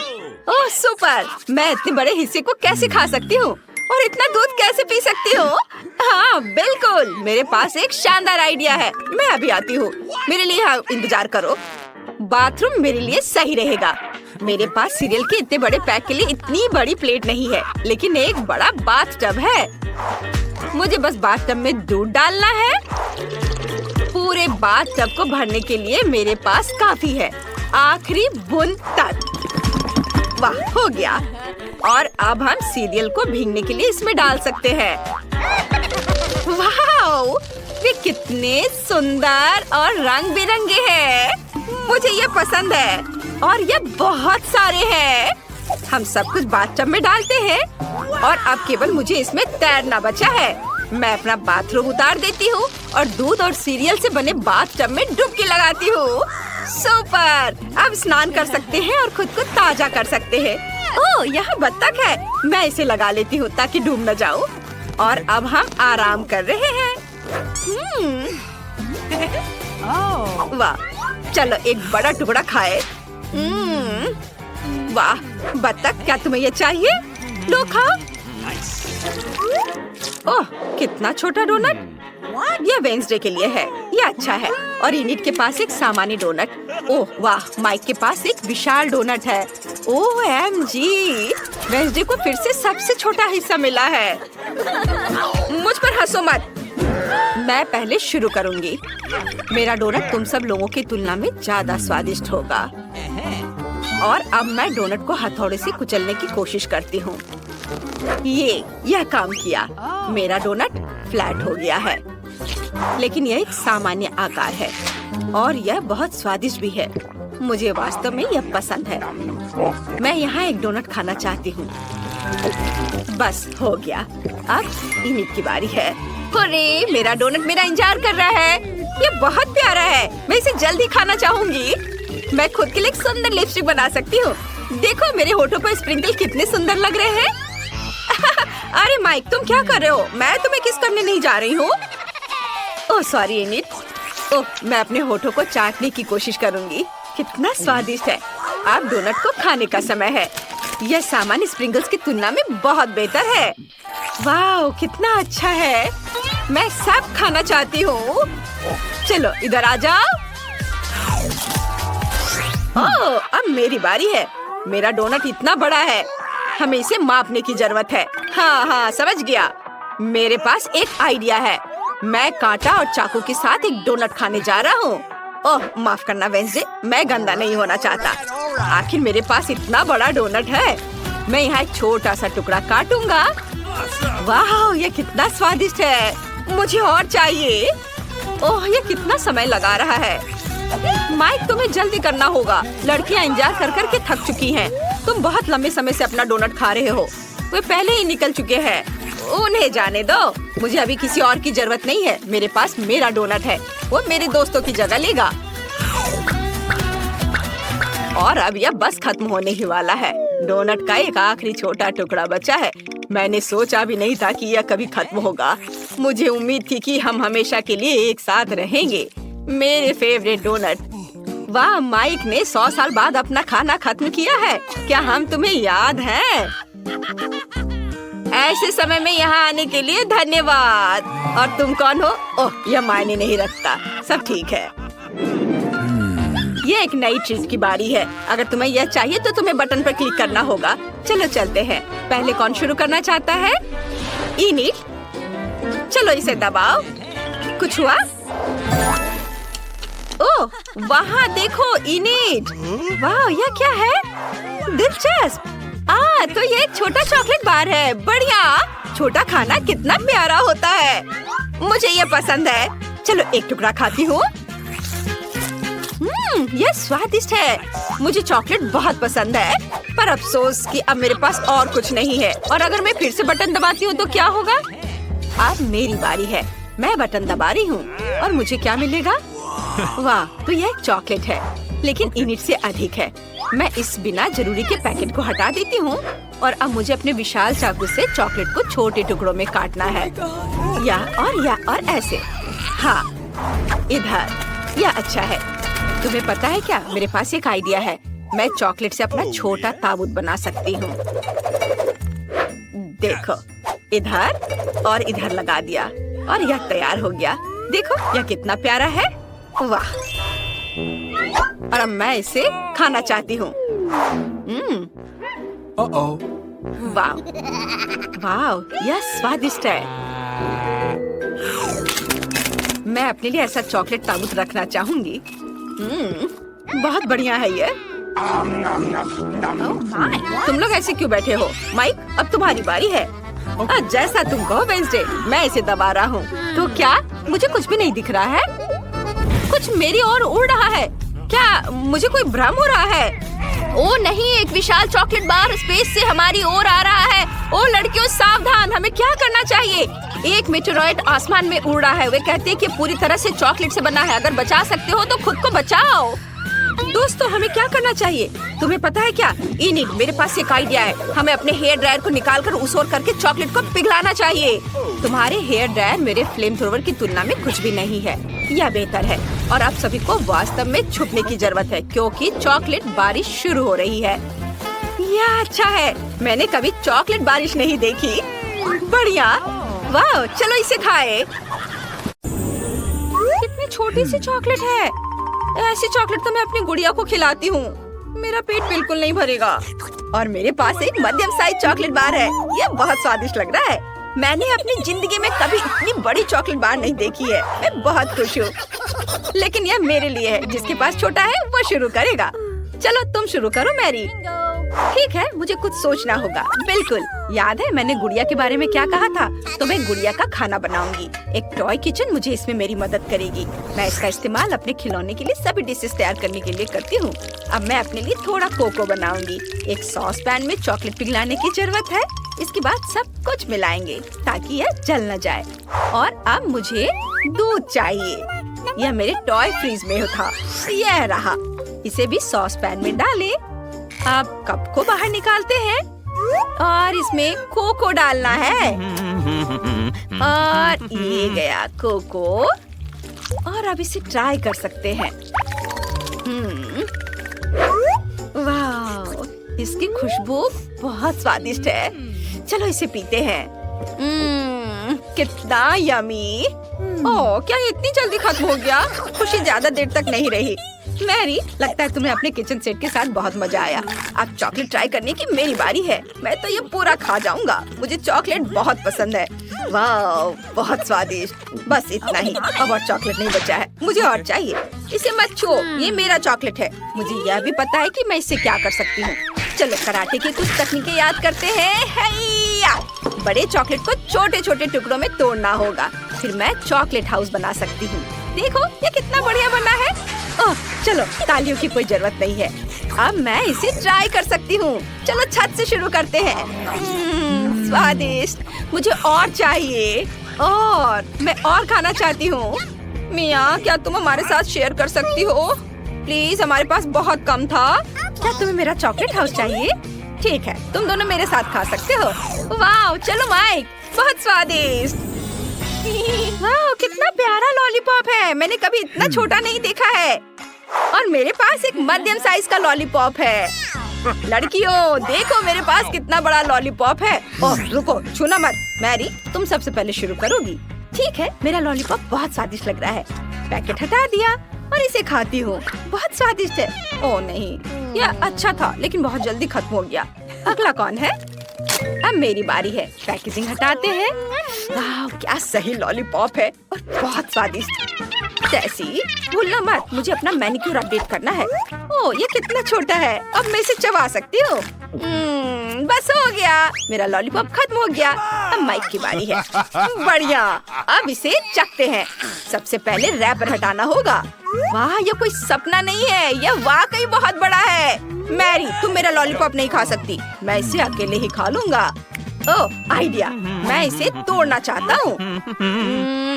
Oh super. मैं इतने बड़े हिस्से को कैसे खा सकती हूँ और इतना दूध कैसे पी सकती हूँ? हाँ बिल्कुल, मेरे पास एक शानदार आइडिया है। मैं अभी आती हूँ। मेरे लिए यहाँ इंतजार करो। बाथरूम मेरे लिए सही रहेगा। मेरे पास सीरियल के इतने बड़े पैक के लिए इतनी बड़ी प्लेट नहीं है, लेकिन एक बड़ा बाथ टब है। मुझे बस बाथ टब में दूध डालना है। पूरे बाथ टब को भरने के लिए मेरे पास काफी है, आखिरी बूंद तक। वाह, हो गया। और अब हम सीरियल को भीगने के लिए इसमें डाल सकते हैं। वाह, वे कितने सुंदर और रंग बिरंगे हैं। मुझे ये पसंद है और ये बहुत सारे हैं। हम सब कुछ बाथटब में डालते हैं और अब केवल मुझे इसमें तैरना बचा है। मैं अपना बाथरूम उतार देती हूँ और दूध और सीरियल से बने बाथटब में डुबकी लगाती हूँ। सुपर। अब स्नान कर सकते हैं और खुद को ताजा कर सकते हैं। ओह, यहाँ बत्तख है। मैं इसे लगा लेती हूँ ताकि डूब न जाऊँ। और अब हम आराम कर रहे हैं। वाह, चलो एक बड़ा टुकड़ा खाए। वाह बत्तख, क्या तुम्हें ये चाहिए? लो खाओ। ओह, कितना छोटा डोनट। यह वेंसडे के लिए है। यह अच्छा है। और इनिट के पास एक सामान्य डोनट। ओह वाह, माइक के पास एक विशाल डोनट है। OMG, वेंसडे को फिर से सबसे छोटा हिस्सा मिला है। मुझ पर हंसो मत। मैं पहले शुरू करूंगी। मेरा डोनट तुम सब लोगों की तुलना में ज्यादा स्वादिष्ट होगा। और अब मैं डोनट को हथौड़े से कुचलने की कोशिश करती हूँ। यह काम किया। मेरा डोनट फ्लैट हो गया है, लेकिन यह एक सामान्य आकार है और यह बहुत स्वादिष्ट भी है। मुझे वास्तव में यह पसंद है। मैं यहाँ एक डोनट खाना चाहती हूँ। बस हो गया। अब इनिट की बारी है। अरे, मेरा डोनट मेरा इंतजार कर रहा है। ये बहुत प्यारा है। मैं इसे जल्दी खाना चाहूंगी। मैं खुद के लिए एक सुंदर लिपस्टिक बना सकती हूँ। देखो मेरे होठों पर स्प्रिंकल कितने सुंदर लग रहे हैं। अरे माइक, तुम क्या कर रहे हो? मैं तुम्हें किस करने नहीं जा रही हूँ। Oh sorry init. ओह, मैं अपने होठों को चाटने की कोशिश करूंगी। कितना स्वादिष्ट है। अब डोनट को खाने का समय है। यह सामान्य स्प्रिंकल्स की तुलना में बहुत बेहतर है। वाह, कितना अच्छा है। मैं सब खाना चाहती हूँ। चलो इधर आ जाओ। ओह, अब मेरी बारी है। मेरा डोनट इतना बड़ा है, हमें इसे मापने की जरूरत है। हाँ, समझ गया। मेरे पास एक आइडिया है। मैं कांटा और चाकू के साथ एक डोनट खाने जा रहा हूँ। ओह माफ करना वेंसडे, मैं गंदा नहीं होना चाहता। आखिर मेरे पास इतना बड़ा डोनट है। मैं यहाँ एक छोटा सा टुकड़ा काटूंगा। वाह, ये कितना स्वादिष्ट है। मुझे और चाहिए। ओह, ये कितना समय लगा रहा है। माइक, तुम्हें जल्दी करना होगा। लड़कियाँ इंतजार कर कर के थक चुकी हैं। तुम बहुत लंबे समय से अपना डोनट खा रहे हो। वे पहले ही निकल चुके हैं। उन्हें जाने दो। मुझे अभी किसी और की जरूरत नहीं है। मेरे पास मेरा डोनट है। वो मेरे दोस्तों की जगह लेगा। और अब यह बस खत्म होने ही वाला है। डोनट का एक आखिरी छोटा टुकड़ा बचा है। मैंने सोचा भी नहीं था कि यह कभी खत्म होगा। मुझे उम्मीद थी कि हम हमेशा के लिए एक साथ रहेंगे। मेरे फेवरेट डोनट। वाह, माइक ने 100 साल बाद अपना खाना खत्म किया है। क्या हम तुम्हें याद हैं? ऐसे समय में यहाँ आने के लिए धन्यवाद। और तुम कौन हो? ओह, यह मायने नहीं रखता। सब ठीक है। ये एक नई चीज की बारी है। अगर तुम्हें यह चाहिए तो तुम्हें बटन पर क्लिक करना होगा। चलो चलते हैं। पहले कौन शुरू करना चाहता है? इनिट। चलो इसे दबाओ। कुछ हुआ? ओह, वहाँ देखो इनिट। वाह, यह क्या है? दिलचस्प। तो ये एक छोटा चॉकलेट बार है। बढ़िया। छोटा खाना कितना प्यारा होता है। मुझे ये पसंद है। चलो एक टुकड़ा खाती हूँ। यह स्वादिष्ट है। मुझे चॉकलेट बहुत पसंद है, पर अफसोस कि अब मेरे पास और कुछ नहीं है। और अगर मैं फिर से बटन दबाती हूँ तो क्या होगा? अब मेरी बारी है। मैं बटन दबा रही हूँ और मुझे क्या मिलेगा? वाह, तो यह एक चॉकलेट है, लेकिन इनिट से अधिक है। मैं इस बिना जरूरी के पैकेट को हटा देती हूँ। और अब मुझे अपने विशाल चाकू से चॉकलेट को छोटे टुकड़ों में काटना है। या और ऐसे। हाँ, इधर। यह अच्छा है। तुम्हें पता है क्या, मेरे पास एक आइडिया है। मैं चॉकलेट से अपना छोटा ताबूत बना सकती हूँ। देखो, इधर और इधर लगा दिया और यह तैयार हो गया। देखो यह कितना प्यारा है। वाह! और अब मैं इसे खाना चाहती हूँ। वाह वाह, यह स्वादिष्ट है। मैं अपने लिए ऐसा चॉकलेट ताबूत रखना चाहूंगी। बहुत बढ़िया है ये। तुम लोग ऐसे क्यों बैठे हो? माइक, अब तुम्हारी बारी है। जैसा तुम कहो वेंसडे, मैं इसे दबा रहा हूँ। तो क्या मुझे कुछ भी नहीं दिख रहा है? कुछ मेरी ओर उड़ रहा है। क्या मुझे कोई भ्रम हो रहा है? ओ नहीं, एक विशाल चॉकलेट बार स्पेस से हमारी ओर आ रहा है। ओ लड़कियों, सावधान, हमें क्या करना चाहिए? एक मेटेरॉइड आसमान में उड़ रहा है। वे कहते हैं कि पूरी तरह से चॉकलेट से बना है। अगर बचा सकते हो तो खुद को बचाओ। दोस्तों, हमें क्या करना चाहिए? तुम्हें पता है क्या? इनिक, मेरे पास एक आइडिया है। हमें अपने हेयर ड्रायर को निकालकर उस ओर करके चॉकलेट को पिघलाना चाहिए। तुम्हारे हेयर ड्रायर मेरे फ्लेम थ्रोवर की तुलना में कुछ भी नहीं है। यह बेहतर है। और आप सभी को वास्तव में छुपने की जरूरत है, क्योंकि चॉकलेट बारिश शुरू हो रही है। यह अच्छा है। मैंने कभी चॉकलेट बारिश नहीं देखी। बढ़िया। वाह, चलो इसे खाए। कितनी छोटी सी चॉकलेट है। ऐसी चॉकलेट तो मैं अपनी गुड़िया को खिलाती हूँ। मेरा पेट बिल्कुल नहीं भरेगा। और मेरे पास एक मध्यम साइज चॉकलेट बार है। यह बहुत स्वादिष्ट लग रहा है। मैंने अपनी जिंदगी में कभी इतनी बड़ी चॉकलेट बार नहीं देखी है। मैं बहुत खुश हूँ। लेकिन यह मेरे लिए है। जिसके पास छोटा है वो शुरू करेगा। चलो तुम शुरू करो मैरी। ठीक है, मुझे कुछ सोचना होगा। बिल्कुल, याद है मैंने गुड़िया के बारे में क्या कहा था? तो मैं गुड़िया का खाना बनाऊंगी। एक टॉय किचन मुझे इसमें मेरी मदद करेगी। मैं इसका इस्तेमाल अपने खिलौने के लिए सभी डिशेस तैयार करने के लिए करती हूँ। अब मैं अपने लिए थोड़ा कोको बनाऊंगी। एक सॉस पैन में चॉकलेट पिघलाने की जरूरत है। इसके बाद सब कुछ मिलाएंगे ताकि यह जल न जाए। और अब मुझे दूध चाहिए। यह मेरे टॉय फ्रीज में था। यह रहा। इसे भी सॉस पैन में डालें। अब कप को बाहर निकालते हैं और इसमें कोको डालना है। और ये गया कोको। और अब इसे ट्राई कर सकते हैं। वाह, इसकी खुशबू बहुत स्वादिष्ट है। चलो इसे पीते हैं। कितना यमी। ओह, क्या ये इतनी जल्दी खत्म हो गया? खुशी ज्यादा देर तक नहीं रही। मैरी, लगता है तुम्हें अपने किचन सेट के साथ बहुत मजा आया। अब चॉकलेट ट्राई करने की मेरी बारी है। मैं तो ये पूरा खा जाऊंगा। मुझे चॉकलेट बहुत पसंद है। वाह, बहुत स्वादिष्ट। बस इतना ही। अब और चॉकलेट नहीं बचा है। मुझे और चाहिए। इसे मत छुओ, ये मेरा चॉकलेट है। मुझे यह भी पता है कि मैं इससे क्या कर सकती हूँ। चलो कराटे की कुछ तकनीकें याद करते हैं। हैया! बड़े चॉकलेट को छोटे छोटे टुकड़ों में तोड़ना होगा। फिर मैं चॉकलेट हाउस बना सकती हूँ। देखो ये कितना बढ़िया बना है। ओह, चलो तालियों की कोई जरूरत नहीं है। अब मैं इसे ट्राई कर सकती हूँ। चलो छत से शुरू करते हैं। स्वादिष्ट। मुझे और चाहिए। और मैं और खाना चाहती हूँ। मिया, क्या तुम हमारे साथ शेयर कर सकती हो? प्लीज, हमारे पास बहुत कम था। क्या तुम्हें मेरा चॉकलेट हाउस चाहिए? ठीक है, तुम दोनों मेरे साथ खा सकते हो। वाह, चलो माइक, बहुत स्वादिष्ट। वाह, कितना प्यारा लॉलीपॉप है। मैंने कभी इतना छोटा नहीं देखा है। और मेरे पास एक मध्यम साइज का लॉलीपॉप है। लड़कियों, देखो मेरे पास कितना बड़ा लॉलीपॉप है। ओह, रुको, छूना मत। मैरी, तुम सबसे पहले शुरू करोगी। ठीक है, मेरा लॉलीपॉप बहुत स्वादिष्ट लग रहा है। पैकेट हटा दिया और इसे खाती हूँ। बहुत स्वादिष्ट है। ओह नहीं, यह अच्छा था लेकिन बहुत जल्दी खत्म हो गया। अगला कौन है? अब मेरी बारी है। पैकेजिंग हटाते हैं। वाह, क्या सही लॉलीपॉप है और बहुत स्वादिष्ट। जैसी, भूलना मत, मुझे अपना मैनिक्योर अपडेट करना है। ओह, ये कितना छोटा है। अब मैं इसे चबा सकती हूँ। बस हो गया, मेरा लॉलीपॉप खत्म हो गया। अब माइक की बारी है। बढ़िया, अब इसे चखते हैं। सबसे पहले रैपर हटाना होगा। वाह, ये कोई सपना नहीं है, यह वाकई बहुत बड़ा है। मैरी, तुम मेरा लॉलीपॉप नहीं खा सकती। मैं इसे अकेले ही खा लूंगा। ओह, आइडिया, मैं इसे तोड़ना चाहता हूँ।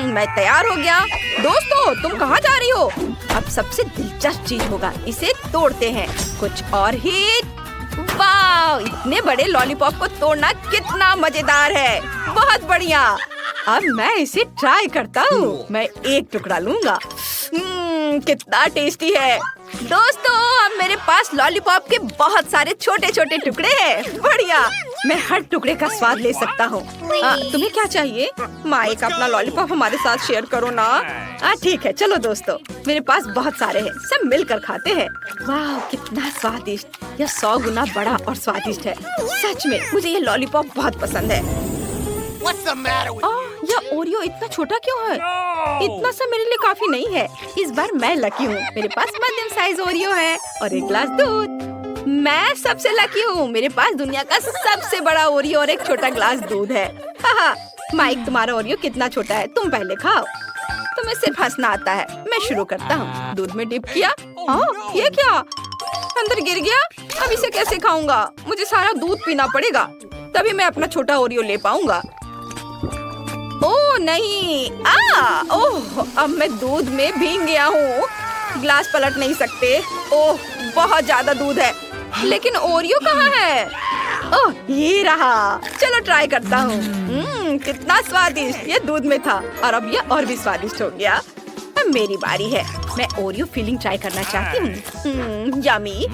मैं तैयार हो गया। दोस्तों, तुम कहाँ जा रही हो? अब सबसे दिलचस्प चीज होगा, इसे तोड़ते हैं। कुछ और हिट। वाह, इतने बड़े लॉलीपॉप को तोड़ना कितना मजेदार है। बहुत बढ़िया। अब मैं इसे ट्राई करता हूँ। मैं एक टुकड़ा लूंगा। कितना टेस्टी है। दोस्तों, अब मेरे पास लॉलीपॉप के बहुत सारे छोटे छोटे टुकड़े हैं। बढ़िया, मैं हर टुकड़े का स्वाद ले सकता हूँ। तुम्हें क्या चाहिए? माइक, अपना लॉलीपॉप हमारे साथ शेयर करो ना। ठीक है, चलो दोस्तों, मेरे पास बहुत सारे हैं, सब मिलकर खाते हैं। वाह, कितना स्वादिष्ट। यह 100 गुना बड़ा और स्वादिष्ट है। सच में मुझे ये लॉलीपॉप बहुत पसंद है। यह ओरियो इतना छोटा क्यों है? इतना सा मेरे लिए काफी नहीं है। इस बार मैं लकी हूँ। मेरे पास मध्यम साइज ओरियो है और एक ग्लास दूध। मैं सबसे लकी हूँ। मेरे पास दुनिया का सबसे बड़ा ओरियो और एक छोटा ग्लास दूध है। माइक, तुम्हारा ओरियो कितना छोटा है, तुम पहले खाओ। तुम्हें सिर्फ हंसना आता है। मैं शुरू करता हूँ। दूध में डिप किया। ये क्या? अंदर गिर गया। अब इसे कैसे खाऊंगा? मुझे सारा दूध पीना पड़ेगा, तभी मैं अपना छोटा ओरियो ले पाऊंगा। ओह नहीं! ओह, अब मैं दूध में भीग गया हूँ। ग्लास पलट नहीं सकते। ओह, बहुत ज्यादा दूध है। लेकिन ओरियो कहाँ है? ओह, ये रहा। चलो ट्राई करता हूँ। कितना स्वादिष्ट। ये दूध में था और अब यह और भी स्वादिष्ट हो गया। अब मेरी बारी है। मैं ओरियो फिलिंग ट्राई करना चाहती हूँ। यम्मी।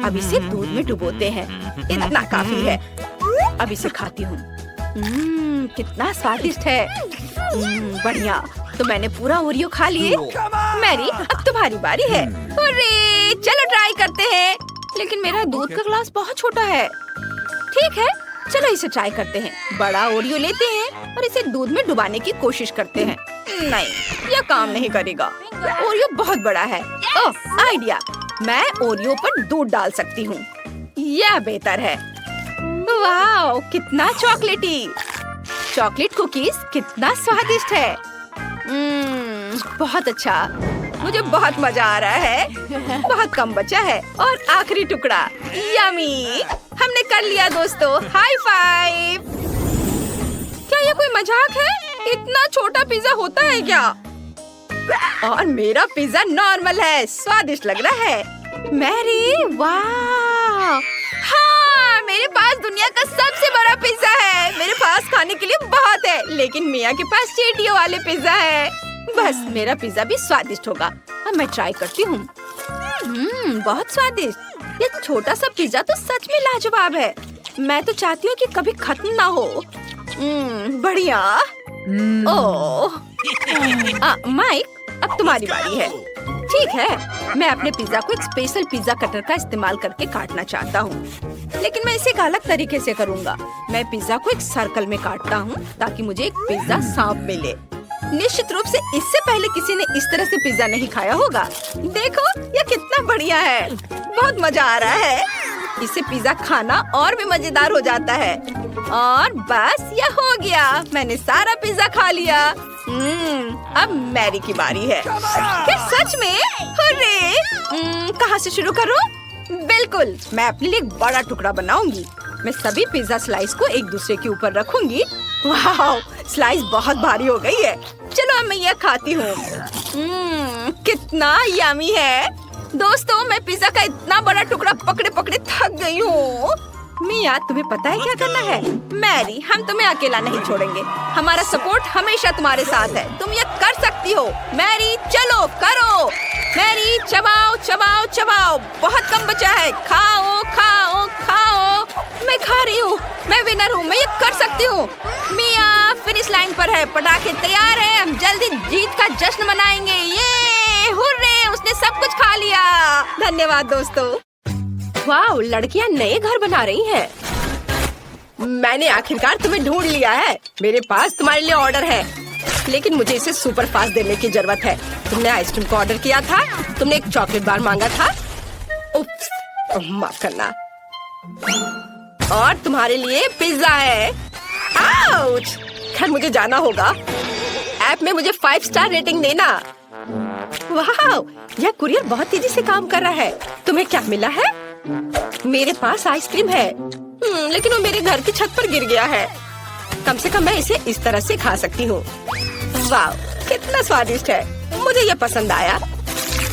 अब इसे दूध में डुबोते हैं। इतना काफी है। अब इसे खाती हूँ। कितना स्वादिष्ट है। बढ़िया। तो मैंने पूरा ओरियो खा लिए। मैरी, अब तुम्हारी बारी है। अरे, चलो ट्राई करते हैं। लेकिन मेरा दूध का ग्लास बहुत छोटा है। ठीक है, चलो इसे ट्राई करते हैं। बड़ा ओरियो लेते हैं और इसे दूध में डुबाने की कोशिश करते हैं। नहीं, यह काम नहीं करेगा। ओरियो बहुत बड़ा है। ओह, आइडिया। मैं ओरियो पर दूध डाल सकती हूँ। यह बेहतर है। वाह, कितना चॉकलेटी। चॉकलेट कुकीज कितना स्वादिष्ट है। बहुत अच्छा। मुझे बहुत मजा आ रहा है। बहुत कम बचा है और आखिरी टुकड़ा। यम्मी। हमने कर लिया दोस्तों। High five. क्या ये कोई मजाक है? इतना छोटा पिज्जा होता है क्या? और मेरा पिज्जा नॉर्मल है। स्वादिष्ट लग रहा है। मैरी, वाह! हाँ, मेरे पास दुनिया का सबसे बड़ा पिज्जा है। मेरे पास खाने के लिए बहुत है, लेकिन मिया के पास चींटियों वाले पिज्जा है। बस मेरा पिज्जा भी स्वादिष्ट होगा। अब मैं ट्राई करती हूँ। बहुत स्वादिष्ट। ये छोटा सा पिज्जा तो सच में लाजवाब है। मैं तो चाहती हूँ कि कभी खत्म ना हो। बढ़िया। ओह, माइक, अब तुम्हारी बारी है। ठीक है, मैं अपने पिज्जा को एक स्पेशल पिज्जा कटर का इस्तेमाल करके काटना चाहता हूँ, लेकिन मैं इसे एक अलग तरीके से करूँगा। मैं पिज्जा को एक सर्कल में काटता हूँ ताकि मुझे एक पिज्जा सांप मिले। निश्चित रूप से इससे पहले किसी ने इस तरह से पिज्जा नहीं खाया होगा। देखो, यह कितना बढ़िया है। बहुत मजा आ रहा है। इससे पिज्जा खाना और भी मजेदार हो जाता है। और बस यह हो गया। मैंने सारा पिज्जा खा लिया। अब मैरी की बारी है। क्या सच में? अरे, कहाँ से शुरू करूँ? बिल्कुल, मैं अपने लिए एक बड़ा टुकड़ा बनाऊंगी। मैं सभी पिज्जा स्लाइस को एक दूसरे के ऊपर रखूंगी। वाह, स्लाइस बहुत भारी हो गई है। चलो अब मैं यह खाती हूँ। कितना यम्मी है। दोस्तों, मैं पिज्जा का इतना बड़ा टुकड़ा पकड़े पकड़े थक गई हूँ। मिया, तुम्हें पता है क्या करना है? मैरी, हम तुम्हें अकेला नहीं छोड़ेंगे। हमारा सपोर्ट हमेशा तुम्हारे साथ है। तुम ये कर सकती हो। मैरी, चलो करो। मैरी, चबाओ चबाओ चबाओ। बहुत कम बचा है। खाओ खाओ खाओ। मैं खा रही हूँ। मैं विनर हूँ। मैं ये कर सकती हूँ। मिया फिनिश लाइन पर है। पटाखे तैयार हैं। हम जल्दी जीत का जश्न मनाएंगे। ये हुर्रे, उसने सब कुछ खा लिया। धन्यवाद दोस्तों। वाह, लड़कियाँ नए घर बना रही हैं। मैंने आखिरकार तुम्हें ढूंढ लिया है। मेरे पास तुम्हारे लिए ऑर्डर है, लेकिन मुझे इसे सुपर फास्ट देने की जरूरत है। तुमने आइसक्रीम को ऑर्डर किया था। तुमने एक चॉकलेट बार मांगा था। उप्स, माफ करना। और तुम्हारे लिए पिज्जा है। आउच! खैर, मुझे जाना होगा। ऐप में मुझे 5 स्टार रेटिंग देना। वाह, यह कुरियर बहुत तेजी से काम कर रहा है। तुम्हें क्या मिला है? मेरे पास आइसक्रीम है, लेकिन वो मेरे घर की छत पर गिर गया है। कम से कम मैं इसे इस तरह से खा सकती हूँ। वाह, कितना स्वादिष्ट है। मुझे ये पसंद आया।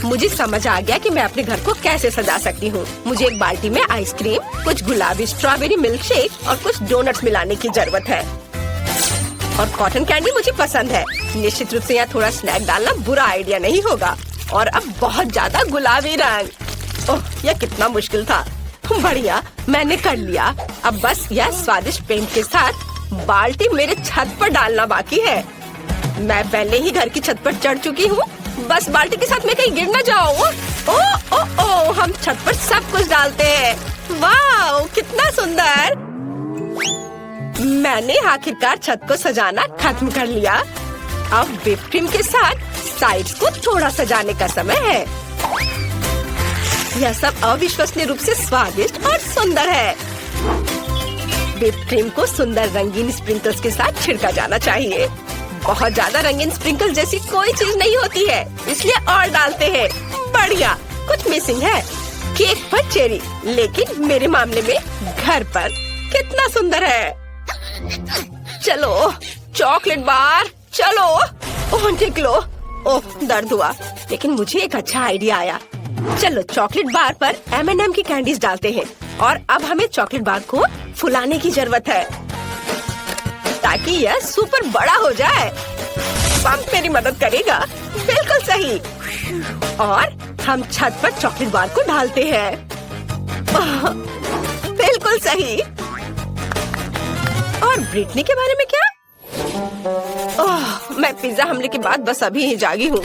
मुझे समझ आ गया कि मैं अपने घर को कैसे सजा सकती हूँ। मुझे एक बाल्टी में आइसक्रीम, कुछ गुलाबी स्ट्रॉबेरी मिल्क शेक और कुछ डोनट्स मिलाने की जरूरत है। और कॉटन कैंडी मुझे पसंद है। निश्चित रूप से यहाँ थोड़ा स्नैक डालना बुरा आइडिया नहीं होगा। और अब बहुत ज्यादा गुलाबी रंग। ओह, यह कितना मुश्किल था। बढ़िया, मैंने कर लिया। अब बस यह स्वादिष्ट पेंट के साथ बाल्टी मेरे छत पर डालना बाकी है। मैं पहले ही घर की छत पर चढ़ चुकी हूँ। बस बाल्टी के साथ मैं कहीं गिर न जाऊँ। ओ ओ ओ, हम छत पर सब कुछ डालते हैं। वाह, कितना सुंदर। मैंने आखिरकार छत को सजाना खत्म कर लिया। अब व्हिप क्रीम के साथ साइड्स को थोड़ा सजाने का समय है। यह सब अविश्वसनीय रूप से स्वादिष्ट और सुंदर है। व्हिप क्रीम को सुंदर रंगीन स्प्रिंकल्स के साथ छिड़का जाना चाहिए। बहुत ज्यादा रंगीन स्प्रिंकल जैसी कोई चीज नहीं होती है, इसलिए और डालते हैं। बढ़िया, कुछ मिसिंग है। केक पर चेरी, लेकिन मेरे मामले में घर पर। कितना सुंदर है। चलो चॉकलेट बार, चलो। ओह निकलो। ओह, दर्द हुआ, लेकिन मुझे एक अच्छा आइडिया आया। चलो चॉकलेट बार पर M&M की कैंडीज डालते हैं। और अब हमें चॉकलेट बार को फुलाने की जरूरत है ताकि यह सुपर बड़ा हो जाए। पंप मेरी मदद करेगा। बिल्कुल सही। और हम छत पर चॉकलेट बार को डालते हैं। बिल्कुल सही। और ब्रिटनी के बारे में क्या? ओह, मैं पिज्जा हमले के बाद बस अभी ही जागी हूँ।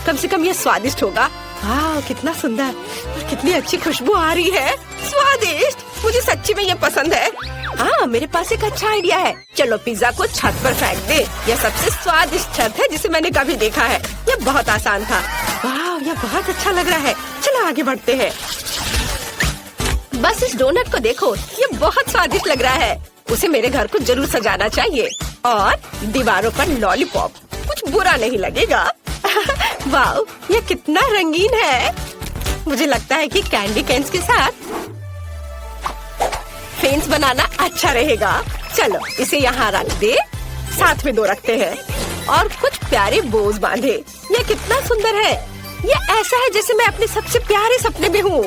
कम से कम ये स्वादिष्ट होगा। वाह, कितना सुंदर और कितनी अच्छी खुशबू आ रही है। स्वादिष्ट, मुझे सच्ची में ये पसंद है। हाँ, मेरे पास एक अच्छा आइडिया है। चलो पिज्जा को छत पर फेंक दे। यह सबसे स्वादिष्ट छत है जिसे मैंने कभी देखा है। यह बहुत आसान था। वाह, यह बहुत अच्छा लग रहा है। चलो आगे बढ़ते हैं। बस इस डोनट को देखो, ये बहुत स्वादिष्ट लग रहा है। उसे मेरे घर को जरूर सजाना चाहिए। और दीवारों पर लॉलीपॉप, कुछ बुरा नहीं लगेगा। वाह, ये कितना रंगीन है। मुझे लगता है कि कैंडी कैन्स के साथ फेंस बनाना अच्छा रहेगा। चलो इसे यहाँ रख दे। साथ में दो रखते हैं और कुछ प्यारे बोज बांधे। ये कितना सुंदर है। ये ऐसा है जैसे मैं अपने सबसे प्यारे सपने में हूँ।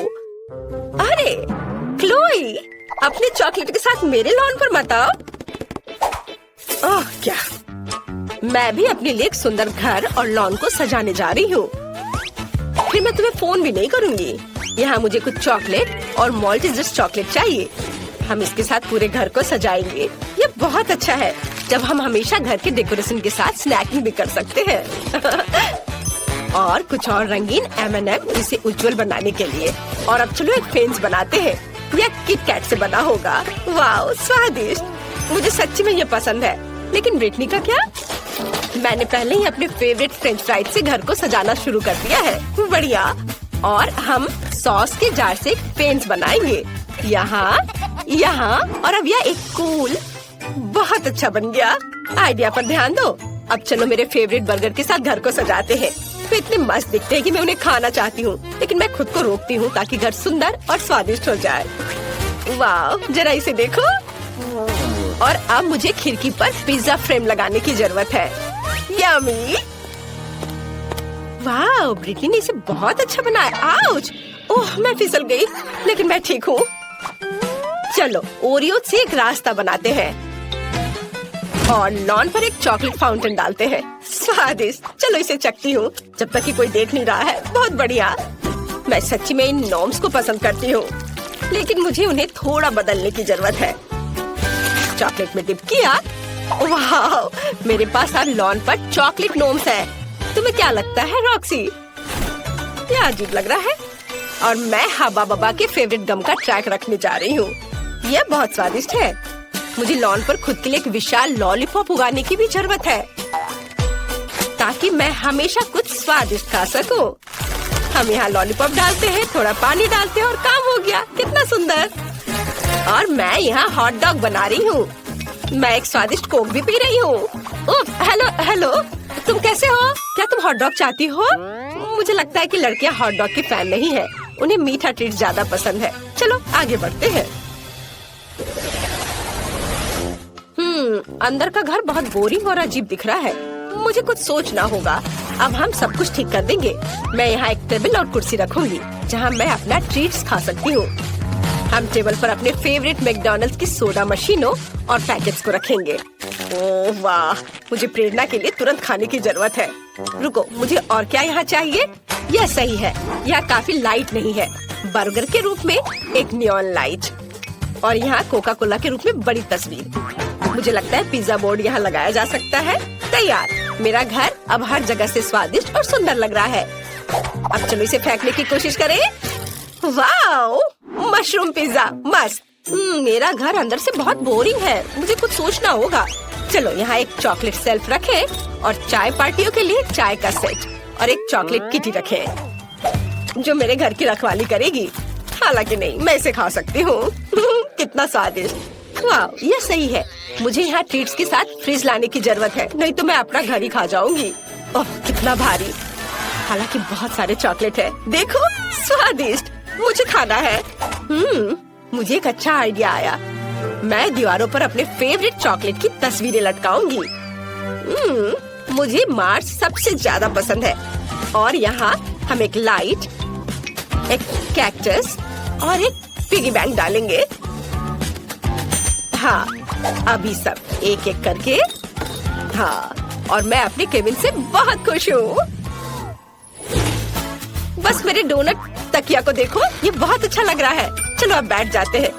अरे क्लोई, अपने चॉकलेट के साथ मेरे लॉन पर मत आओ। ओह क्या, मैं भी अपने लिए एक सुंदर घर और लॉन को सजाने जा रही हूँ। फिर मैं तुम्हें फोन भी नहीं करूँगी। यहाँ मुझे कुछ चॉकलेट और मॉल्टेजर्स चॉकलेट चाहिए। हम इसके साथ पूरे घर को सजाएंगे। ये बहुत अच्छा है जब हम हमेशा घर के डेकोरेशन के साथ स्नैकिंग भी कर सकते हैं। और कुछ और रंगीन M&M इसे उज्जवल बनाने के लिए। और अब चलो एक फेंस बनाते हैं। यह किट कैट से बना होगा। वाह, स्वादिष्ट। मुझे सच्ची में ये पसंद है। लेकिन ब्रिटनी का क्या? मैंने पहले ही अपने फेवरेट फ्रेंच फ्राइज से घर को सजाना शुरू कर दिया है। बढ़िया। और हम सॉस के जार से एक फेंस बनाएंगे। यहाँ, यहाँ और अब यह एक कूल। बहुत अच्छा बन गया। आइडिया पर ध्यान दो। अब चलो मेरे फेवरेट बर्गर के साथ घर को सजाते हैं। वे इतने मस्त दिखते हैं कि मैं उन्हें खाना चाहती हूँ, लेकिन मैं खुद को रोकती हूँ ताकि घर सुंदर और स्वादिष्ट हो जाए। वाह, जरा इसे देखो। और अब मुझे खिड़की पर पिज्जा फ्रेम लगाने की जरूरत है। यम्मी। वाह, ब्रिटनी ने इसे बहुत अच्छा बनाया। आउच! ओह, मैं फिसल गई, लेकिन मैं ठीक हूँ। चलो ओरियो से एक रास्ता बनाते हैं और लॉन पर एक चॉकलेट फाउंटेन डालते हैं। स्वादिष्ट। चलो इसे चखती हूँ जब तक कि कोई देख नहीं रहा है। बहुत बढ़िया। मैं सच्ची में इन नॉर्म्स को पसंद करती हूँ, लेकिन मुझे उन्हें थोड़ा बदलने की जरूरत है। चॉकलेट में डिप किया। वाह, मेरे पास अब लॉन पर चॉकलेट नॉर्म्स है। तुम्हें क्या लगता है रॉक्सी? ये अजीब लग रहा है। और मैं हबा बबा के फेवरेट गम का ट्रैक रखने जा रही हूँ। यह बहुत स्वादिष्ट है। मुझे लॉन पर खुद के लिए एक विशाल लॉलीपॉप उगाने की भी जरूरत है ताकि मैं हमेशा कुछ स्वादिष्ट खा सकूं। हम यहाँ लॉलीपॉप डालते हैं, थोड़ा पानी डालते हैं और काम हो गया। कितना सुंदर। और मैं यहाँ हॉट डॉग बना रही हूँ। मैं एक स्वादिष्ट कोक भी पी रही हूँ। हेलो हेलो, तुम कैसे हो? क्या तुम हॉट डॉग चाहती हो? मुझे लगता है कि लड़कियाँ हॉट डॉग की फैन नहीं है। उन्हें मीठा ट्रीट ज्यादा पसंद है। चलो आगे बढ़ते हैं। अंदर का घर बहुत बोरिंग और अजीब दिख रहा है। मुझे कुछ सोचना होगा। अब हम सब कुछ ठीक कर देंगे। मैं यहाँ एक टेबल और कुर्सी रखूंगी जहाँ मैं अपना ट्रीट्स खा सकती हूँ। हम टेबल पर अपने फेवरेट मैकडॉनल्ड्स की सोडा मशीनों और पैकेट्स को रखेंगे। ओह वाह, मुझे प्रेरणा के लिए तुरंत खाने की जरूरत है। रुको, मुझे और क्या यहाँ चाहिए? यह सही है, यह काफी लाइट नहीं है। बर्गर के रूप में एक नियॉन लाइट और यहाँ कोका कोला के रूप में बड़ी तस्वीर। मुझे लगता है पिज्जा बोर्ड यहाँ लगाया जा सकता है। तैयार, मेरा घर अब हर जगह से स्वादिष्ट और सुंदर लग रहा है। अब चलो इसे फेंकने की कोशिश करें। वाओ, मशरूम पिज्जा मस्त। मेरा घर अंदर से बहुत बोरिंग है, मुझे कुछ सोचना होगा। चलो यहाँ एक चॉकलेट सेल्फ रखे और चाय पार्टियों के लिए चाय का सेट और एक चॉकलेट किटी रखे जो मेरे घर की रखवाली करेगी। हालांकि नहीं, मैं इसे खा सकती हूँ। कितना स्वादिष्ट। वाह, ये सही है। मुझे यहाँ ट्रीट्स के साथ फ्रिज लाने की जरूरत है, नहीं तो मैं अपना घर ही खा जाऊंगी। ओह, कितना भारी। हालांकि बहुत सारे चॉकलेट है। देखो, स्वादिष्ट, मुझे खाना है। मुझे एक अच्छा आइडिया आया। मैं दीवारों पर अपने फेवरेट चॉकलेट की तस्वीरें लटकाऊंगी। मुझे मार्स सबसे ज्यादा पसंद है। और यहाँ हम एक लाइट, एक कैक्टस और एक पिगी बैंक डालेंगे। हाँ, अभी सब एक एक करके। हाँ, और मैं अपने केबिन से बहुत खुश हूँ। बस मेरे डोनट तकिया को देखो, ये बहुत अच्छा लग रहा है। चलो अब बैठ जाते हैं।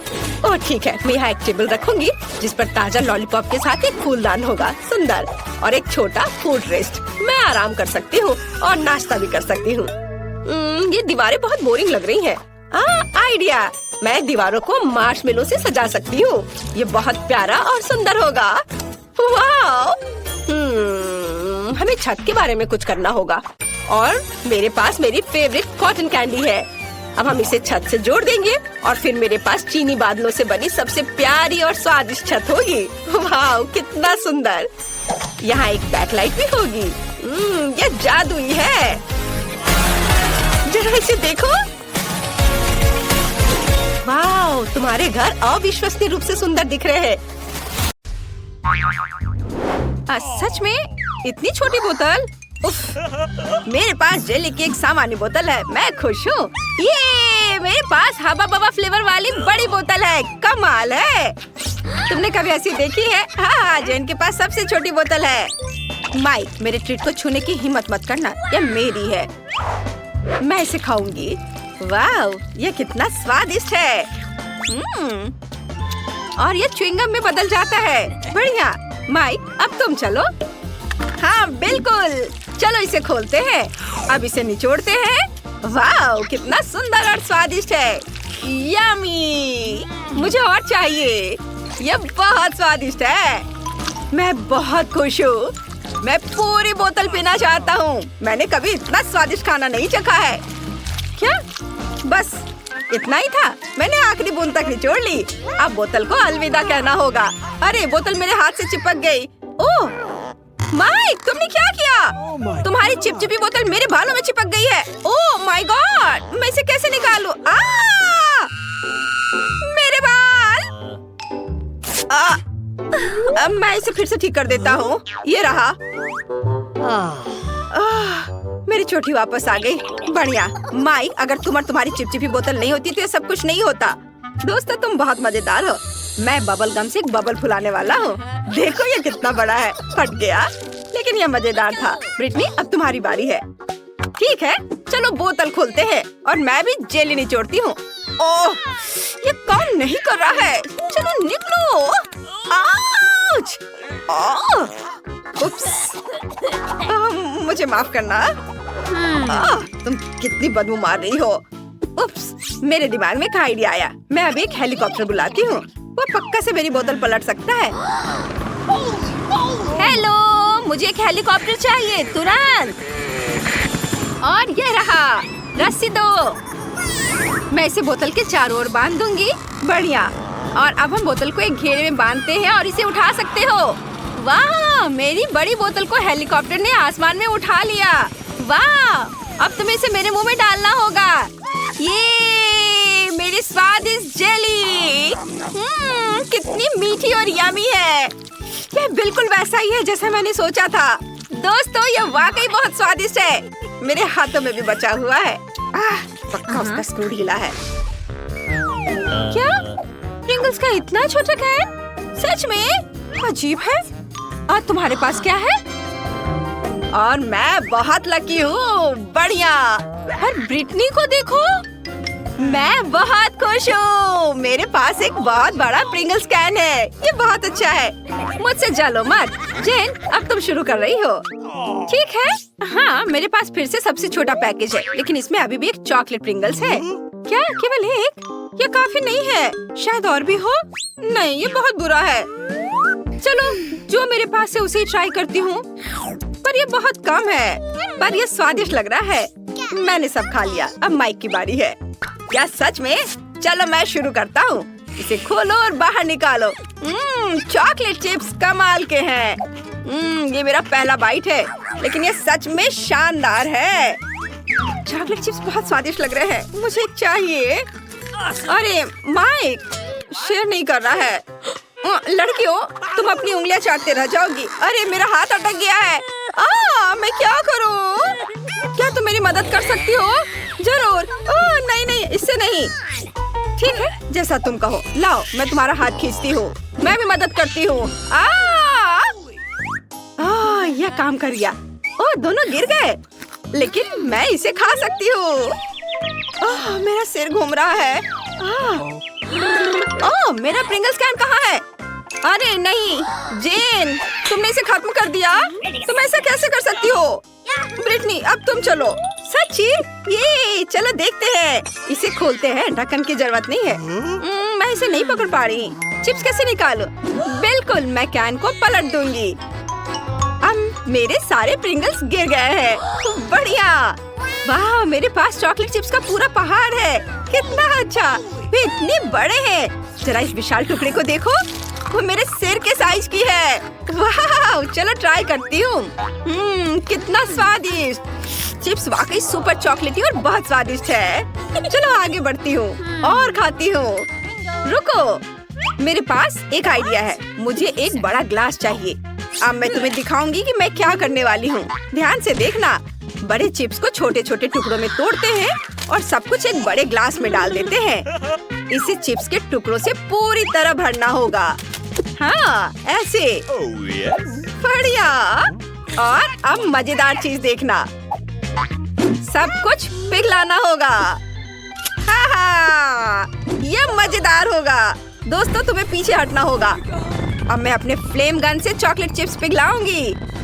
ओह ठीक है, मैं यहाँ एक टेबल रखूंगी जिस पर ताजा लॉलीपॉप के साथ एक फूलदान होगा, सुंदर, और एक छोटा फूड रेस्ट। मैं आराम कर सकती हूँ और नाश्ता भी कर सकती हूँ। ये दीवारें बहुत बोरिंग लग रही हैं। आइडिया, मैं दीवारों को मार्शमेलो से सजा सकती हूँ। ये बहुत प्यारा और सुंदर होगा। वाह! हमें छत के बारे में कुछ करना होगा और मेरे पास मेरी फेवरेट कॉटन कैंडी है। अब हम इसे छत से जोड़ देंगे और फिर मेरे पास चीनी बादलों से बनी सबसे प्यारी और स्वादिष्ट छत होगी। वाह, कितना सुंदर। यहाँ एक बैकलाइट भी होगी। ये जादुई है। जरा इसे देखो। वाह, तुम्हारे घर अविश्वसनीय रूप से सुंदर दिख रहे हैं। सच में? इतनी छोटी बोतल? उफ, मेरे पास जेली की एक सामान्य बोतल है, मैं खुश हूँ। ये मेरे पास हबा बबा फ्लेवर वाली बड़ी बोतल है, कमाल है। तुमने कभी ऐसी देखी है? हाँ, जेन के पास सबसे छोटी बोतल है। माइक, मेरे ट्रीट को छूने की हिम्मत मत करना, ये मेरी है। मैं इसे खाऊंगी। वाह, ये कितना स्वादिष्ट है। और ये च्युइंगम में बदल जाता है। बढ़िया। माइक, अब तुम चलो। हाँ बिल्कुल, चलो इसे खोलते हैं। अब इसे निचोड़ते हैं। वाह, कितना सुंदर और स्वादिष्ट है। यम्मी, मुझे और चाहिए। यह बहुत स्वादिष्ट है। मैं बहुत खुश हूँ। मैं पूरी बोतल पीना चाहता हूँ। मैंने कभी इतना स्वादिष्ट खाना नहीं चखा है। क्या? बस इतना ही था? मैंने आखिरी बूंद तक निचोड़ ली। अब बोतल को अलविदा कहना होगा। अरे, बोतल मेरे हाथ से चिपक गई। ओह माइक, तुमने क्या किया? तुम्हारी चिपचिपी बोतल मेरे बालों में चिपक गई है। ओह माय गॉड, मैं इसे कैसे निकालूं? मेरे बाल। अब मैं इसे फिर से ठीक कर देता हूँ। ये रहा। मेरी चोटी वापस आ गई। बढ़िया। माइक, अगर तुम और तुम्हारी चिपचिपी बोतल नहीं होती तो ये सब कुछ नहीं होता। दोस्तों, तुम बहुत मजेदार हो। मैं बबल गम से एक बबल फुलाने वाला हूँ। देखो ये कितना बड़ा है। फट गया, लेकिन ये मजेदार था। ब्रिटनी, अब तुम्हारी बारी है। ठीक है, चलो बोतल खोलते हैं और मैं भी जेली निचोड़ती हूँ। ओह, ये काम नहीं कर रहा है। चलो निकलो। आउच! उप्स। मुझे माफ करना। तुम कितनी बदबू मार रही हो। उप्स, मेरे दिमाग में एक आइडिया आया। मैं अभी एक हेलीकॉप्टर बुलाती हूँ, वो पक्का से मेरी बोतल पलट सकता है। हेलो, मुझे एक हेलीकॉप्टर चाहिए तुरंत। और ये रहा, रस्सी दो। मैं इसे बोतल के चारों ओर बांध दूंगी। बढ़िया। और अब हम बोतल को एक घेरे में बांधते हैं और इसे उठा सकते हो। वाह, मेरी बड़ी बोतल को हेलीकॉप्टर ने आसमान में उठा लिया। वाह, अब तुम्हें इसे मेरे मुंह में डालना होगा। ये मेरी स्वादिष्ट जेली। कितनी मीठी और यमी है। यह बिल्कुल वैसा ही है जैसा मैंने सोचा था। दोस्तों ये वाकई बहुत स्वादिष्ट है। मेरे हाथों में भी बचा हुआ है। पक्का उसका स्क्रू ढीला है। क्या प्रिंगल्स का इतना छोटा कैन? सच में अजीब है। और तुम्हारे पास क्या है? और मैं बहुत लकी हूँ। बढ़िया। और ब्रिटनी को देखो, मैं बहुत खुश हूँ। मेरे पास एक बहुत बड़ा प्रिंगल्स कैन है। ये बहुत अच्छा है। मुझसे जलो मत। जेन, अब तुम शुरू कर रही हो। ठीक है। हाँ, मेरे पास फिर से सबसे छोटा पैकेज है, लेकिन इसमें अभी भी एक चॉकलेट प्रिंगल्स है। क्या केवल एक? ये काफी नहीं है। शायद और भी हो। नहीं, ये बहुत बुरा है। चलो, जो मेरे पास है उसे ही ट्राई करती हूँ। पर ये बहुत कम है। पर ये स्वादिष्ट लग रहा है। मैंने सब खा लिया। अब माइक की बारी है। क्या सच में? चलो मैं शुरू करता हूँ। इसे खोलो और बाहर निकालो। चॉकलेट चिप्स कमाल के हैं। ये मेरा पहला बाइट है, लेकिन ये सच में शानदार है। चॉकलेट चिप्स बहुत स्वादिष्ट लग रहे हैं। मुझे एक चाहिए। अरे माइक शेयर नहीं कर रहा है। लड़कियों, तुम अपनी उंगलियां चाटते रह जाओगी। अरे मेरा हाथ अटक गया है। मैं क्या करूं? क्या तुम मेरी मदद कर सकती हो? जरूर। नहीं नहीं, इससे नहीं। ठीक है, जैसा तुम कहो। लाओ, मैं तुम्हारा हाथ खींचती हूँ। मैं भी मदद करती हूँ। यह काम कर गया। दोनों गिर गए, लेकिन मैं इसे खा सकती हूँ। मेरा सिर घूम रहा है। मेरा प्रिंगल्स कैन कहाँ है? अरे नहीं, जेन, तुमने इसे खत्म कर दिया। तुम ऐसा कैसे कर सकती हो? ब्रिटनी, अब तुम चलो। सच्ची? ये चलो देखते हैं। इसे खोलते हैं। ढक्कन की जरूरत नहीं है। मैं इसे नहीं पकड़ पा रही। चिप्स कैसे निकालूं? बिल्कुल, मैं कैन को पलट दूंगी। अब मेरे सारे प्रिंगल्स गिर गए हैं। बढ़िया। वाह, मेरे पास चॉकलेट चिप्स का पूरा पहाड़ है। कितना अच्छा। वे इतने बड़े हैं। जरा इस विशाल टुकड़े को देखो। वो मेरे सिर के साइज की है। वाह, चलो ट्राई करती हूँ। कितना स्वादिष्ट। चिप्स वाकई सुपर चॉकलेटी और बहुत स्वादिष्ट है। चलो आगे बढ़ती हूँ और खाती हूँ। रुको, मेरे पास एक आइडिया है। मुझे एक बड़ा ग्लास चाहिए। अब मैं तुम्हें दिखाऊंगी कि मैं क्या करने वाली हूँ। ध्यान से देखना। बड़े चिप्स को छोटे छोटे टुकड़ों में तोड़ते हैं और सब कुछ एक बड़े ग्लास में डाल देते हैं। इसे चिप्स के टुकड़ों से पूरी तरह भरना होगा। हाँ, ऐसे। बढ़िया। और अब मजेदार चीज देखना। सब कुछ पिघलाना होगा। ये मजेदार होगा। दोस्तों, तुम्हें पीछे हटना होगा। अब मैं अपने फ्लेम गन से चॉकलेट चिप्स पिघलाऊंगी।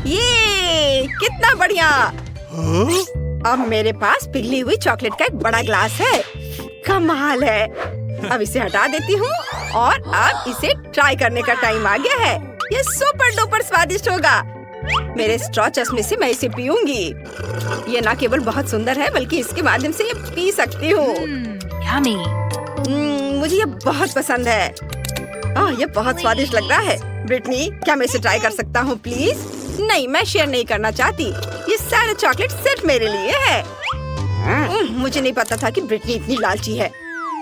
ये कितना बढ़िया। अब मेरे पास पिघली हुई चॉकलेट का एक बड़ा ग्लास है। कमाल है। अब इसे हटा देती हूँ और अब इसे ट्राई करने का टाइम आ गया है। ये सुपर डुपर स्वादिष्ट होगा। मेरे स्ट्रॉ चश्मे से मैं इसे पीऊंगी। ये न केवल बहुत सुंदर है, बल्कि इसके माध्यम से ये पी सकती हूँ। मुझे ये बहुत पसंद है। ये बहुत स्वादिष्ट लग रहा है। ब्रिटनी, क्या मैं इसे ट्राई कर सकता हूँ प्लीज? नहीं, मैं शेयर नहीं करना चाहती। ये सारे चॉकलेट सिर्फ मेरे लिए है। मुझे नहीं पता था कि ब्रिटनी इतनी लालची है।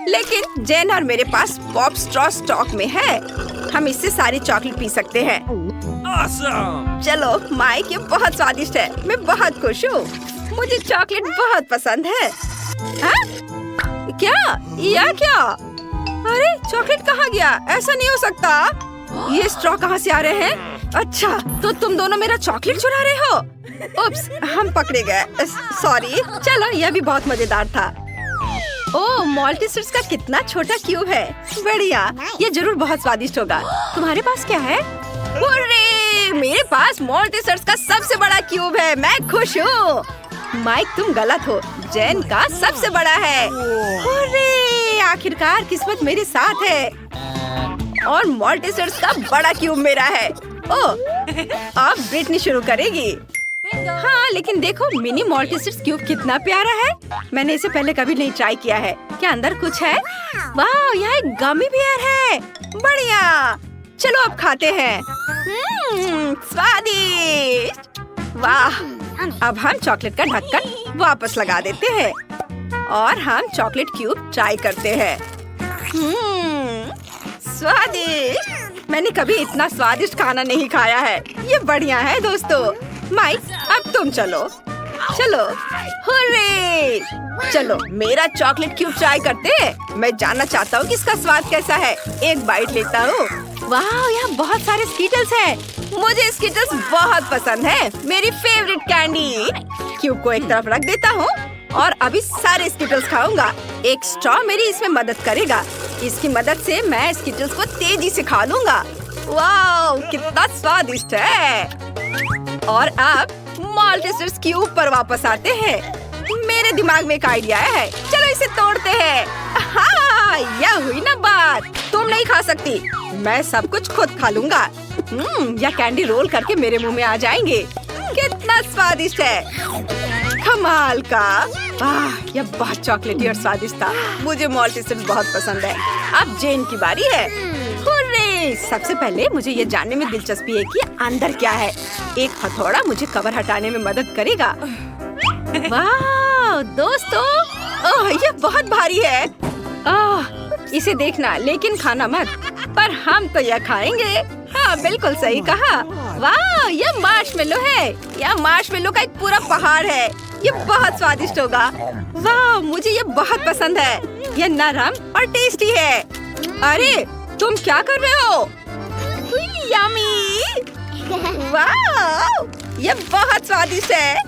लेकिन जेन और मेरे पास पॉप स्ट्रॉ स्टॉक में है। हम इससे सारी चॉकलेट पी सकते हैं। Awesome! चलो माइक, ये बहुत स्वादिष्ट है। मैं बहुत खुश हूँ। मुझे चॉकलेट बहुत पसंद है। क्या? या क्या? अरे चॉकलेट कहाँ गया? ऐसा नहीं हो सकता। ये स्ट्रॉ कहाँ से आ रहे हैं? अच्छा, तो तुम दोनों मेरा चॉकलेट चुरा रहे हो। उप्स, हम पकड़े गए। सॉरी। चलो, यह भी बहुत मजेदार था। ओह, मॉल्टीसर्स का कितना छोटा क्यूब है। बढ़िया, ये जरूर बहुत स्वादिष्ट होगा। तुम्हारे पास क्या है? अरे, मेरे पास मॉल्टीसर्स का सबसे बड़ा क्यूब है। मैं खुश हूँ। माइक, तुम गलत हो। जेन का सबसे बड़ा है। अरे, आखिरकार किस्मत मेरे साथ है और मॉल्टीसर्स का बड़ा क्यूब मेरा है। ओह, अब ब्रिटनी शुरू करेगी। हाँ, लेकिन देखो मिनी मॉल्टीसर्स क्यूब कितना प्यारा है। मैंने इसे पहले कभी नहीं ट्राई किया है। क्या अंदर कुछ है? वाह, यहाँ एक गमी बियर है। बढ़िया। चलो अब खाते हैं। स्वादिष्ट। वाह। अब हम चॉकलेट का ढक्कन वापस लगा देते हैं और हम चॉकलेट क्यूब ट्राई करते हैं। स्वादिष्ट। मैंने कभी इतना स्वादिष्ट खाना नहीं खाया है। ये बढ़िया है दोस्तों। माइक, अब तुम चलो। चलो, हुर्रे! चलो मेरा चॉकलेट क्यूब ट्राई करते हैं। मैं जानना चाहता हूँ कि इसका स्वाद कैसा है। एक बाइट लेता हूँ। वाह, यहाँ बहुत सारे स्कीटल्स हैं। मुझे स्कीटल्स बहुत पसंद है, मेरी फेवरेट कैंडी। क्यूब को एक तरफ रख देता हूँ और अभी सारे स्कीटल्स खाऊंगा। एक स्ट्रॉ मेरी इसमें मदद करेगा। इसकी मदद से मैं स्कीटल्स को तेजी से खा लूंगा। वाह, कितना स्वादिष्ट है। और अब माल्टेसर्स क्यूब पर वापस आते हैं। मेरे दिमाग में एक आइडिया है, चलो इसे तोड़ते हैं। हाँ, यह हुई ना बात। तुम नहीं खा सकती, मैं सब कुछ खुद खा लूंगा। यह कैंडी रोल करके मेरे मुंह में आ जाएंगे। कितना स्वादिष्ट है, कमाल का। यह बहुत चॉकलेटी और स्वादिष्ट था। मुझे माल्टेसर्स बहुत पसंद है। अब जेन की बारी है। हुर्रे! सबसे पहले मुझे ये जानने में दिलचस्पी है कि अंदर क्या है। एक हथौड़ा मुझे कवर हटाने में मदद करेगा। वाह दोस्तों, ये बहुत भारी है। इसे देखना लेकिन खाना मत। पर हम तो यह खाएंगे। हाँ, बिल्कुल सही कहा। वाह, यह मार्शमेलो है। यह मार्शमेलो का एक पूरा पहाड़ है। ये बहुत स्वादिष्ट होगा। वाह, मुझे ये बहुत पसंद है। यह नरम और टेस्टी है। अरे, तुम क्या कर रहे हो? यम्मी! वाह, यह बहुत स्वादिष्ट है।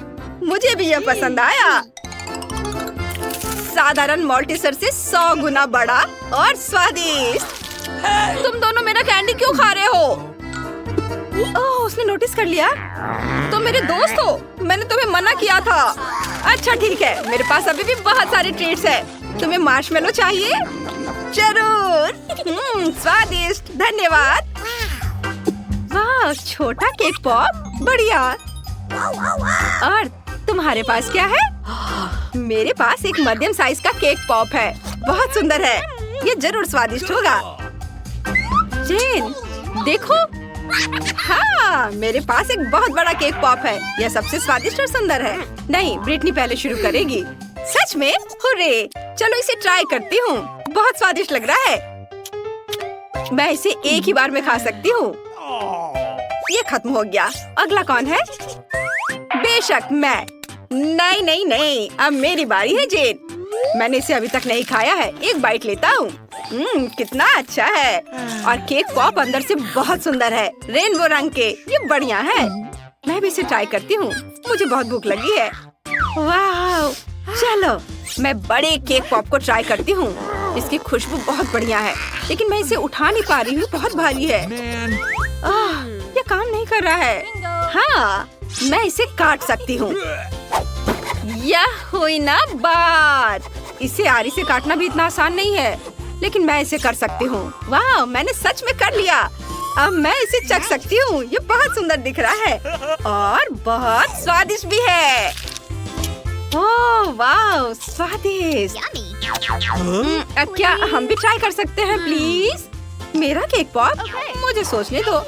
मुझे भी यह पसंद आया। साधारण माल्टेसर से 100 गुना बड़ा और स्वादिष्ट। तुम दोनों मेरा कैंडी क्यों खा रहे हो? ओह, उसने नोटिस कर लिया। तुम मेरे दोस्त हो, मैंने तुम्हें मना किया था। अच्छा ठीक है, मेरे पास अभी भी बहुत सारे ट्रीट्स हैं। तुम्हें मार्शमेलो चाहिए? जरूर। स्वादिष्ट, धन्यवाद। वाह, छोटा केक पॉप, बढ़िया। और तुम्हारे पास क्या है? मेरे पास एक मध्यम साइज का केक पॉप है। बहुत सुंदर है, ये जरूर स्वादिष्ट होगा। जेन, देखो। हाँ, मेरे पास एक बहुत बड़ा केक पॉप है। यह सबसे स्वादिष्ट और सुंदर है। नहीं, ब्रिटनी पहले शुरू करेगी। सच में? हुर्रे! चलो इसे ट्राई करती हूँ। बहुत स्वादिष्ट लग रहा है। मैं इसे एक ही बार में खा सकती हूँ। ये खत्म हो गया। अगला कौन है? बेशक मैं। नहीं नहीं नहीं, अब मेरी बारी है जेन। मैंने इसे अभी तक नहीं खाया है। एक बाइट लेता हूँ। कितना अच्छा है। और केक पॉप अंदर से बहुत सुंदर है, रेनबो रंग के। ये बढ़िया है। मैं भी इसे ट्राई करती हूँ। मुझे बहुत भूख लगी है। वाह, चलो मैं बड़े केक पॉप को ट्राई करती हूँ। इसकी खुशबू बहुत बढ़िया है, लेकिन मैं इसे उठा नहीं पा रही हूँ। बहुत भारी है। ये काम नहीं कर रहा है। हाँ, मैं इसे काट सकती हूँ। यह हुई ना बात। इसे आरी से काटना भी इतना आसान नहीं है, लेकिन मैं इसे कर सकती हूँ। वाह, मैंने सच में कर लिया। अब मैं इसे चख सकती हूँ। ये बहुत सुंदर दिख रहा है और बहुत स्वादिष्ट भी है। ओह वाह, स्वादिष्ट। अब क्या हम भी ट्राई कर सकते हैं प्लीज? मेरा केक पॉप? मुझे सोचने दो।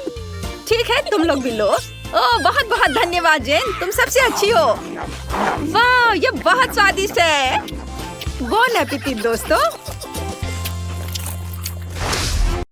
ठीक है, तुम लोग भी लो। ओह, बहुत बहुत धन्यवाद जेन, तुम सबसे अच्छी हो। वाह, ये बहुत स्वादिष्ट है। बोन एपेटिट दोस्तों।